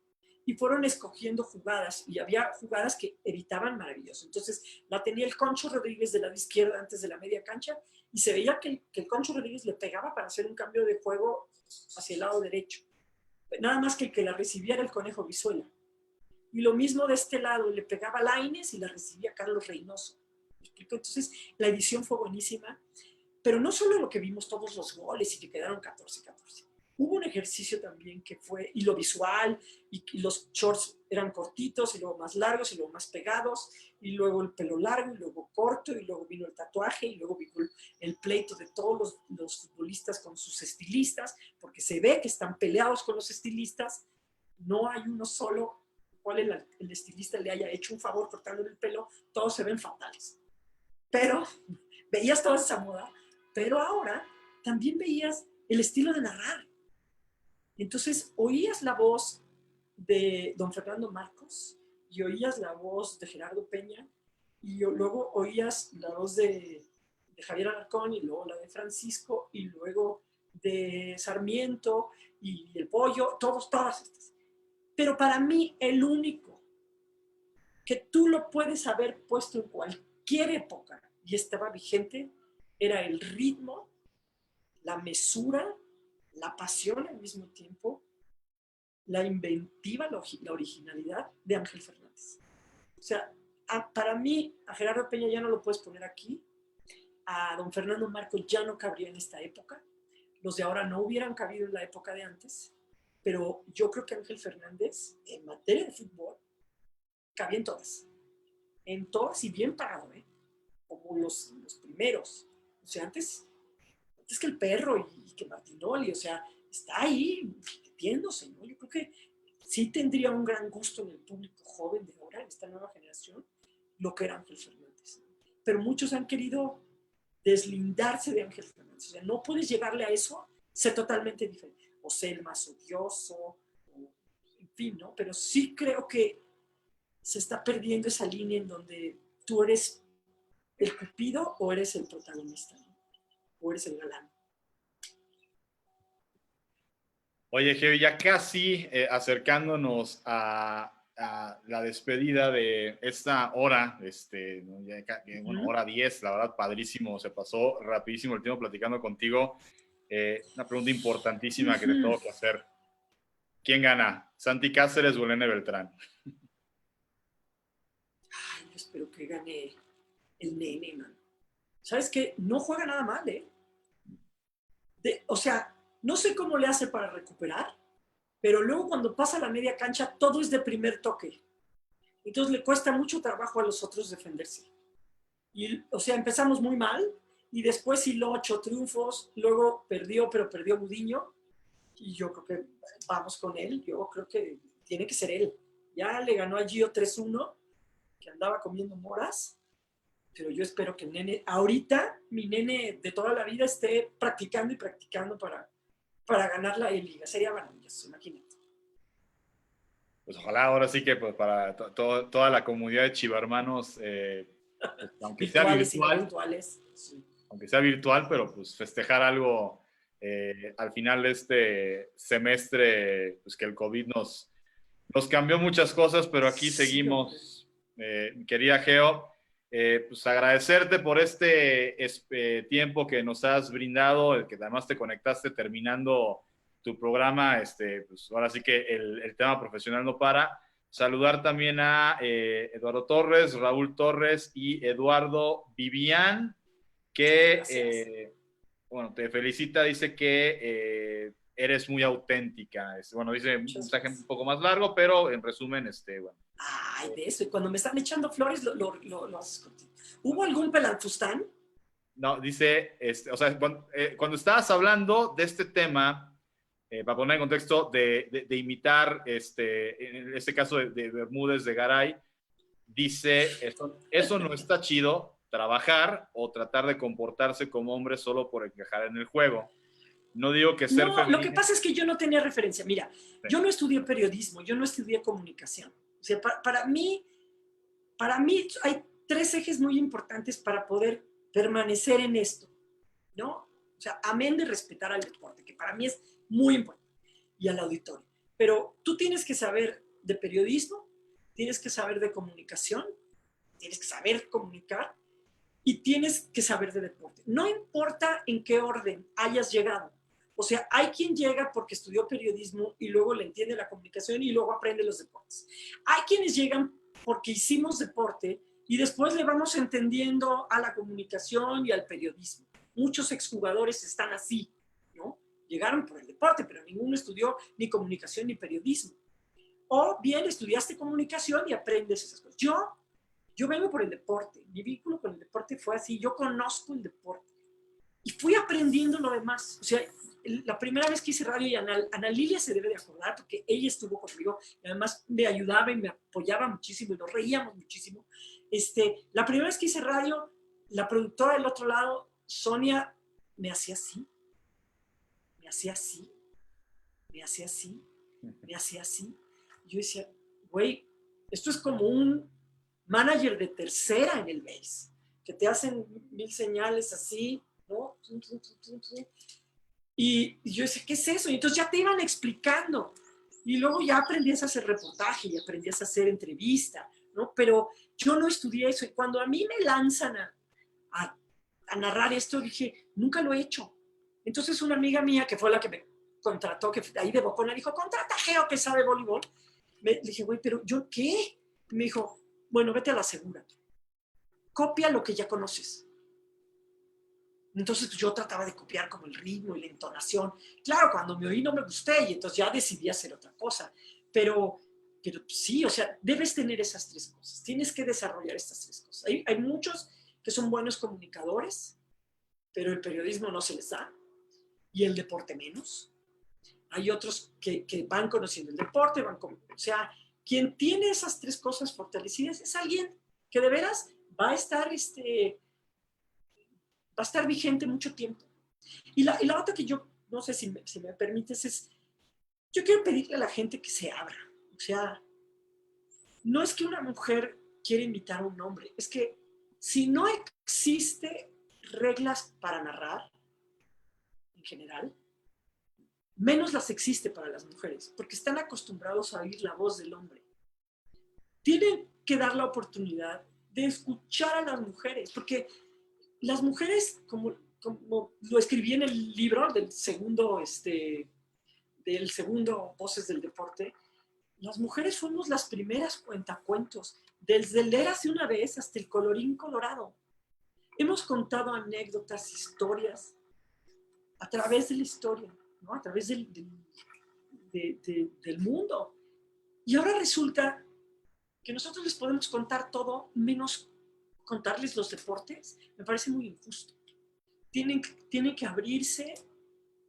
Y fueron escogiendo jugadas, y había jugadas que editaban maravilloso. Entonces, la tenía el Concho Rodríguez del lado izquierdo antes de la media cancha, y se veía que el Concho Rodríguez le pegaba para hacer un cambio de juego hacia el lado derecho. Nada más que el que la recibía era el Conejo Brizuela. Y lo mismo de este lado, le pegaba Lainez y la recibía Carlos Reynoso. Entonces, la edición fue buenísima, pero no solo lo que vimos todos los goles y que quedaron 14-14. Hubo un ejercicio también que fue, y lo visual, y los shorts eran cortitos, y luego más largos, y luego más pegados, y luego el pelo largo, y luego corto, y luego vino el tatuaje, y luego vino el pleito de todos los futbolistas con sus estilistas, porque se ve que están peleados con los estilistas. No hay uno solo cual el estilista le haya hecho un favor cortándole el pelo, todos se ven fatales. Pero veías toda esa moda, pero ahora también veías el estilo de narrar. Entonces oías la voz de don Fernando Marcos y oías la voz de Gerardo Peña y luego oías la voz de Javier Alarcón y luego la de Francisco y luego de Sarmiento y el Pollo, todas estas. Pero para mí el único que tú lo puedes haber puesto en cualquier época y estaba vigente era el ritmo, la mesura, la pasión al mismo tiempo, la inventiva, la originalidad de Ángel Fernández. O sea, para mí, a Gerardo Peña ya no lo puedes poner aquí, a don Fernando Marcos ya no cabría en esta época, los de ahora no hubieran cabido en la época de antes, pero yo creo que Ángel Fernández, en materia de fútbol, cabía en todas y bien pagado, ¿eh? Como los primeros. O sea, antes que el Perro y que Martinoli, o sea, está ahí metiéndose, ¿no? Yo creo que sí tendría un gran gusto en el público joven de ahora, en esta nueva generación, lo que era Ángel Fernández. Pero muchos han querido deslindarse de Ángel Fernández. O sea, no puedes llegarle a eso, ser totalmente diferente. O ser el más odioso, o, en fin, ¿no? Pero sí creo que se está perdiendo esa línea en donde tú eres el cupido o eres el protagonista, ¿no? O eres el galán. Oye, Geo, ya casi acercándonos a la despedida de esta hora, bueno, hora 10, la verdad, padrísimo, se pasó rapidísimo el tiempo platicando contigo. Una pregunta importantísima que te tengo que hacer. ¿Quién gana? ¿Santi Cáceres o Elena Beltrán? Ay, yo espero que gane el Nene, man. ¿Sabes qué? No juega nada mal, ¿eh? O sea, no sé cómo le hace para recuperar, pero luego cuando pasa la media cancha, todo es de primer toque. Entonces le cuesta mucho trabajo a los otros defenderse. Y, o sea, empezamos muy mal y después hiló 8 triunfos, luego perdió, pero perdió Gudiño. Y yo creo que vamos con él. Yo creo que tiene que ser él. Ya le ganó a Gio 3-1, que andaba comiendo moras. Pero yo espero que el nene, ahorita, mi nene de toda la vida esté practicando y practicando para ganar la liga. Sería maravilloso, imagínate. Pues ojalá ahora sí que pues, para toda la comunidad de chivarmanos, pues, aunque sea Virtuales y no virtual, virtuales. Sí. aunque sea virtual, pero pues festejar algo al final de este semestre, pues que el COVID nos cambió muchas cosas, pero aquí Sí, seguimos. Quería Geo, pues agradecerte por este tiempo que nos has brindado, el que además te conectaste terminando tu programa, pues ahora sí que el tema profesional no para. Saludar también a Eduardo Torres, Raúl Torres y Eduardo Vivian, que, bueno, te felicita, dice que eres muy auténtica. Bueno, dice un mensaje un poco más largo, pero en resumen, bueno. Ay, de eso. Y cuando me están echando flores, lo haces contigo. ¿Hubo algún pelanfustán? No, dice, o sea, cuando estabas hablando de este tema, para poner en contexto, de imitar, en este caso de Bermúdez de Garay, dice, eso no está chido, trabajar o tratar de comportarse como hombre solo por encajar en el juego. No digo que ser No, lo que femenino. pasa es que yo no tenía referencia. Mira, sí. Yo no estudié periodismo, yo no estudié comunicación. O sea, para mí hay 3 ejes muy importantes para poder permanecer en esto, ¿no? O sea, amén de respetar al deporte, que para mí es muy importante, y al auditorio. Pero tú tienes que saber de periodismo, tienes que saber de comunicación, tienes que saber comunicar y tienes que saber de deporte. No importa en qué orden hayas llegado. O sea, hay quien llega porque estudió periodismo y luego le entiende la comunicación y luego aprende los deportes. Hay quienes llegan porque hicimos deporte y después le vamos entendiendo a la comunicación y al periodismo. Muchos exjugadores están así, ¿no? Llegaron por el deporte, pero ninguno estudió ni comunicación ni periodismo. O bien estudiaste comunicación y aprendes esas cosas. Yo vengo por el deporte, mi vínculo con el deporte fue así, yo conozco el deporte y fui aprendiendo lo demás. O sea, la primera vez que hice radio, y Ana Lilia se debe de acordar porque ella estuvo conmigo y además me ayudaba y me apoyaba muchísimo y nos reíamos muchísimo. La primera vez que hice radio, la productora del otro lado, Sonia, me hacía así, me hacía así, me hacía así, me hacía así. Yo decía, güey, esto es como un manager de tercera en el base, que te hacen 1000 señales así, ¿no? Y yo decía, ¿qué es eso? Y entonces ya te iban explicando. Y luego ya aprendías a hacer reportaje y aprendías a hacer entrevista, ¿no? Pero yo no estudié eso. Y cuando a mí me lanzan a a narrar esto, dije, nunca lo he hecho. Entonces una amiga mía, que fue la que me contrató, que ahí de bocona, dijo, contrata a Geo que sabe voleibol. Le dije, güey, ¿pero yo qué? Y me dijo, bueno, vete a la segura. Copia lo que ya conoces. Entonces pues, yo trataba de copiar como el ritmo y la entonación. Claro, cuando me oí no me gusté y entonces ya decidí hacer otra cosa. Pero sí, o sea, debes tener esas tres cosas. Tienes que desarrollar estas tres cosas. Hay muchos que son buenos comunicadores, pero el periodismo no se les da y el deporte menos. Hay otros que van conociendo el deporte, o sea, quien tiene esas tres cosas fortalecidas es alguien que de veras va a estar, va a estar vigente mucho tiempo. Y la otra que yo, no sé si me permites, es, yo quiero pedirle a la gente que se abra. O sea, no es que una mujer quiera imitar a un hombre, es que si no existe reglas para narrar, en general, menos las existe para las mujeres, porque están acostumbrados a oír la voz del hombre. Tienen que dar la oportunidad de escuchar a las mujeres, porque las mujeres, como lo escribí en el libro del segundo Voces del Deporte, las mujeres fuimos las primeras cuentacuentos, desde el Érase una vez hasta el Colorín Colorado. Hemos contado anécdotas, historias, a través de la historia, ¿no? A través del mundo. Y ahora resulta que nosotros les podemos contar todo menos contarles los deportes. Me parece muy injusto. Tienen que abrirse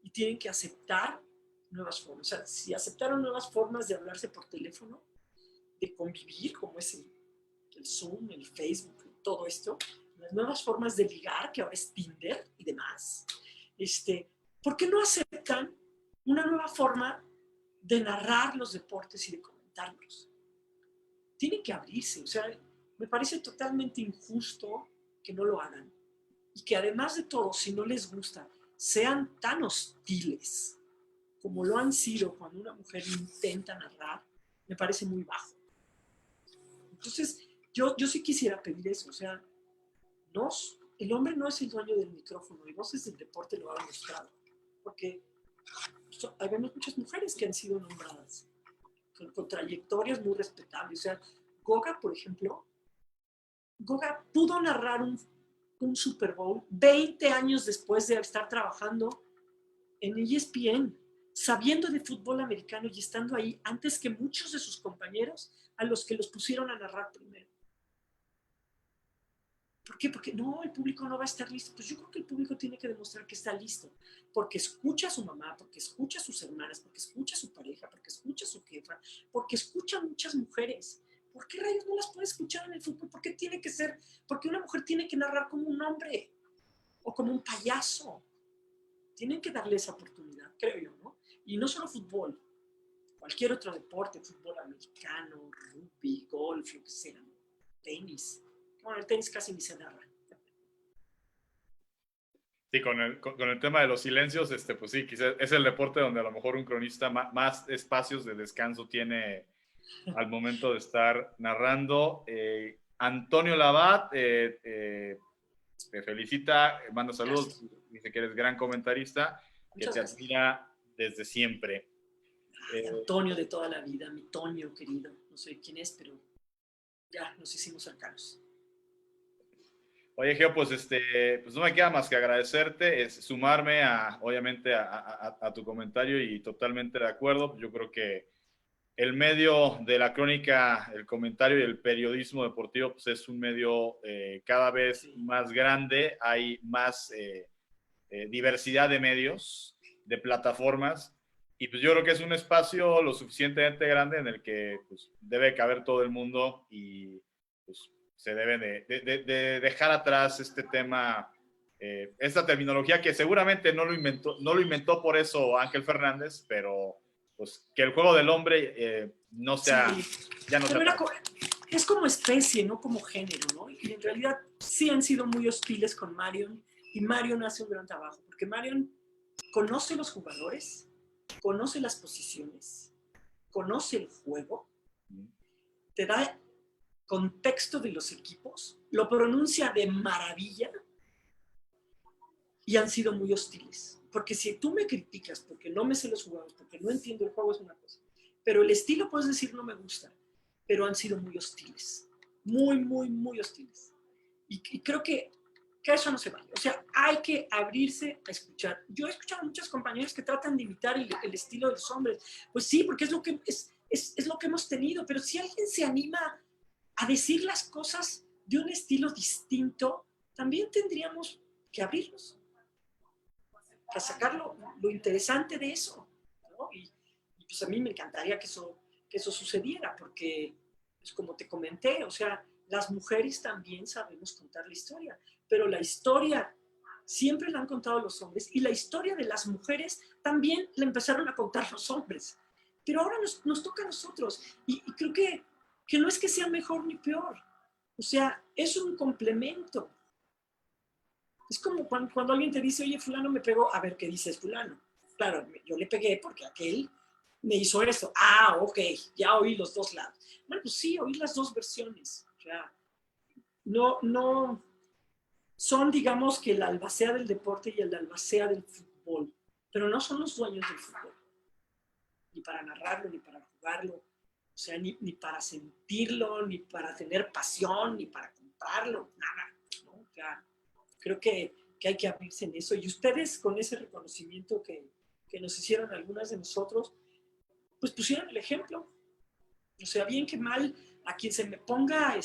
y tienen que aceptar nuevas formas. O sea, si aceptaron nuevas formas de hablarse por teléfono, de convivir, como es el Zoom, el Facebook, todo esto, las nuevas formas de ligar, que ahora es Tinder y demás, ¿por qué no aceptan una nueva forma de narrar los deportes y de comentarlos? Tienen que abrirse, o sea, me parece totalmente injusto que no lo hagan y que además de todo, si no les gusta, sean tan hostiles como lo han sido cuando una mujer intenta narrar, me parece muy bajo. Entonces, yo sí quisiera pedir eso, o sea, el hombre no es el dueño del micrófono y Voces del Deporte lo ha demostrado, porque hay muchas mujeres que han sido nombradas con trayectorias muy respetables. O sea, Goga, por ejemplo, Goga pudo narrar un Super Bowl 20 años después de estar trabajando en ESPN, sabiendo de fútbol americano y estando ahí antes que muchos de sus compañeros a los que los pusieron a narrar primero. ¿Por qué? Porque no, el público no va a estar listo. Pues yo creo que el público tiene que demostrar que está listo, porque escucha a su mamá, porque escucha a sus hermanas, porque escucha a su pareja, porque escucha a su jefa, porque escucha a muchas mujeres. ¿Por qué rayos no las puede escuchar en el fútbol? ¿Por qué tiene que ser? Porque una mujer tiene que narrar como un hombre o como un payaso. Tienen que darle esa oportunidad, creo yo, ¿no? Y no solo fútbol, cualquier otro deporte, fútbol americano, rugby, golf, lo que sea, ¿no? Tenis. Bueno, el tenis casi ni se narra. Sí, con el tema de los silencios, pues sí, quizás es el deporte donde a lo mejor un cronista más espacios de descanso tiene al momento de estar narrando. Antonio Labat te felicita, manda saludos, Gracias. dice que eres gran comentarista, que Muchas te gracias. admira desde siempre. Ay, Antonio de toda la vida, mi Toño querido. No sé quién es, pero ya nos hicimos cercanos. Oye, Geo, pues no me queda más que agradecerte, sumarme obviamente a tu comentario y totalmente de acuerdo. Yo creo que el medio de la crónica, el comentario y el periodismo deportivo, pues es un medio cada vez Sí. más grande, hay más diversidad de medios, de plataformas, y pues yo creo que es un espacio lo suficientemente grande en el que pues, debe caber todo el mundo y pues se debe de dejar atrás este tema, esta terminología que seguramente no lo inventó por eso Ángel Fernández, pero pues que el juego del hombre no sea, Sí, ya no sea pero tan... es como especie, no como género, ¿no? Y en realidad sí han sido muy hostiles con Marion y Marion hace un gran trabajo, porque Marion conoce los jugadores, conoce las posiciones, conoce el juego, te da contexto de los equipos, lo pronuncia de maravilla y han sido muy hostiles. Porque si tú me criticas porque no me sé los jugadores, porque no entiendo el juego, es una cosa. Pero el estilo puedes decir no me gusta, pero han sido muy hostiles. Muy, muy, muy hostiles. Y creo que eso no se vale. O sea, hay que abrirse a escuchar. Yo he escuchado a muchos compañeros que tratan de imitar el estilo de los hombres. Pues sí, porque es lo que, es lo que hemos tenido. Pero si alguien se anima a decir las cosas de un estilo distinto, también tendríamos que abrirnos a sacar lo interesante de eso, ¿no? Y pues a mí me encantaría que eso sucediera, porque, pues como te comenté, o sea, las mujeres también sabemos contar la historia, pero la historia siempre la han contado los hombres y la historia de las mujeres también la empezaron a contar los hombres. Pero ahora nos toca a nosotros y creo que no es que sea mejor ni peor, o sea, es un complemento. Es como cuando alguien te dice, oye, fulano me pegó, a ver qué dices fulano. Claro, yo le pegué porque aquel me hizo eso. Ah, ok, ya oí los dos lados. Bueno, pues sí, oí las dos versiones. O sea, no, son, digamos, que el albacea del deporte y el albacea del fútbol, pero no son los dueños del fútbol, ni para narrarlo, ni para jugarlo, o sea, ni para sentirlo, ni para tener pasión, ni para comprarlo, nada, ¿no? O sea, creo que hay que abrirse en eso. Y ustedes, con ese reconocimiento que nos hicieron algunas de nosotros, pues pusieron el ejemplo. O sea, bien que mal, a quien se me ponga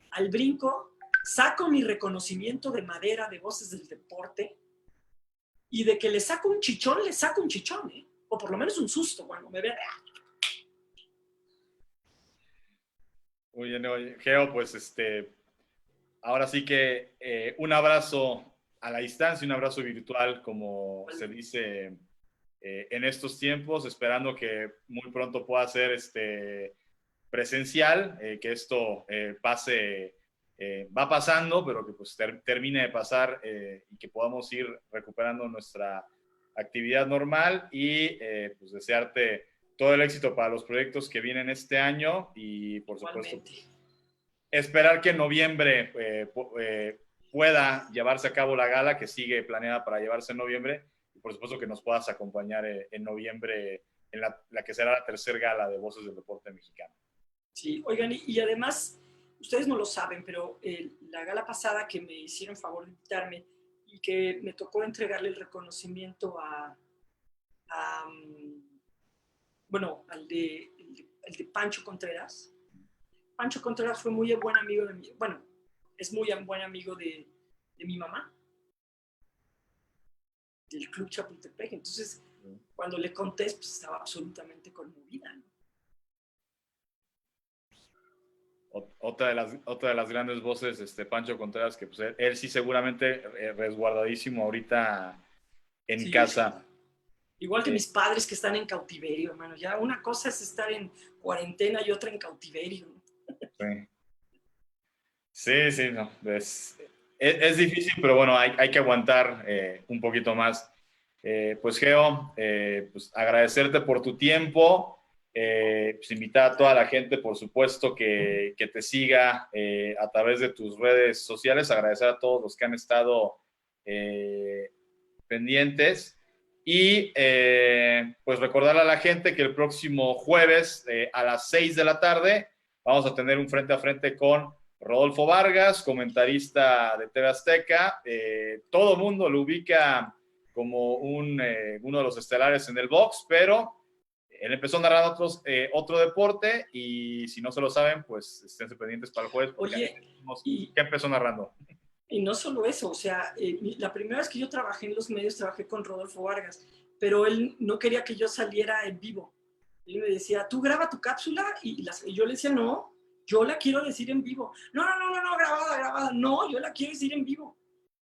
al brinco, saco mi reconocimiento de madera de Voces del Deporte y de que le saco un chichón, le saco un chichón, ¿eh? O por lo menos un susto cuando me vea. Muy bien, oye, Geo, pues ahora sí que un abrazo a la distancia, un abrazo virtual, como se dice en estos tiempos, esperando que muy pronto pueda ser presencial, que esto pase, va pasando, pero que pues termine de pasar y que podamos ir recuperando nuestra actividad normal y pues desearte todo el éxito para los proyectos que vienen este año y por supuesto esperar que en noviembre pueda llevarse a cabo la gala que sigue planeada para llevarse en noviembre y por supuesto que nos puedas acompañar en noviembre en la que será la tercera gala de Voces del Deporte Mexicano. Sí, oigan, y además, ustedes no lo saben, pero la gala pasada que me hicieron favor de invitarme y que me tocó entregarle el reconocimiento bueno, el de Pancho Contreras. Pancho Contreras fue muy buen amigo de mi, bueno, es muy buen amigo de mi mamá, del Club Chapultepec. Entonces, cuando le conté, pues estaba absolutamente conmovida, ¿no? Otra de las grandes voces, Pancho Contreras, que pues él sí seguramente resguardadísimo ahorita en Sí, casa. igual que mis padres que están en cautiverio, hermano. Ya una cosa es estar en cuarentena y otra en cautiverio, ¿no? Sí, sí, no. Es difícil, pero bueno, hay que aguantar un poquito más. Pues Geo, pues agradecerte por tu tiempo, pues invitar a toda la gente, por supuesto, que te siga a través de tus redes sociales, agradecer a todos los que han estado pendientes y pues recordarle a la gente que el próximo jueves a las 6 de la tarde vamos a tener un frente a frente con Rodolfo Vargas, comentarista de TV Azteca. Todo el mundo lo ubica como uno de los estelares en el box, pero él empezó narrando otro deporte y si no se lo saben, pues estén pendientes para el jueves. Oye, ¿qué empezó narrando? Y no solo eso, o sea, la primera vez que yo trabajé en los medios, trabajé con Rodolfo Vargas, pero él no quería que yo saliera en vivo. Él me decía, tú graba tu cápsula y yo le decía, no, yo la quiero decir en vivo. No, no, no, no, no, grabada, no, yo la quiero decir en vivo.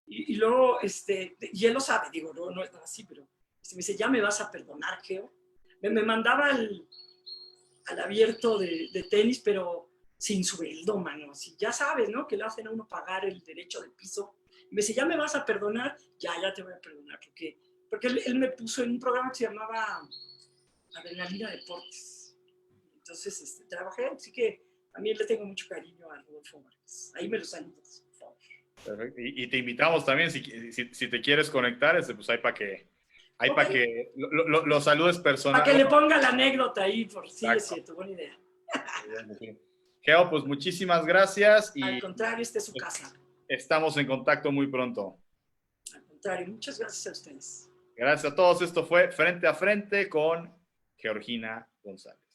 Y luego, y él lo sabe, digo, no es nada así, pero me dice, ya me vas a perdonar, Geo. Me mandaba al abierto de tenis, pero sin sueldo, mano. Así, ya sabes, ¿no? Que le hacen a uno pagar el derecho de piso. Y me dice, ¿ya me vas a perdonar? Ya te voy a perdonar. Porque él me puso en un programa que se llamaba Adrenalina Deportes. Entonces, trabajé, así que también le tengo mucho cariño a Rodolfo Vargas. Ahí me lo saludas, por favor. Perfecto. Y te invitamos también, si te quieres conectar, pues hay para que, lo saludes personal. Para que le ponga la anécdota ahí, por sí, Exacto. es cierto, buena idea. Geo, pues muchísimas gracias. Y al contrario, esta es su casa. Estamos en contacto muy pronto. Al contrario, muchas gracias a ustedes. Gracias a todos. Esto fue Frente a Frente con Georgina González.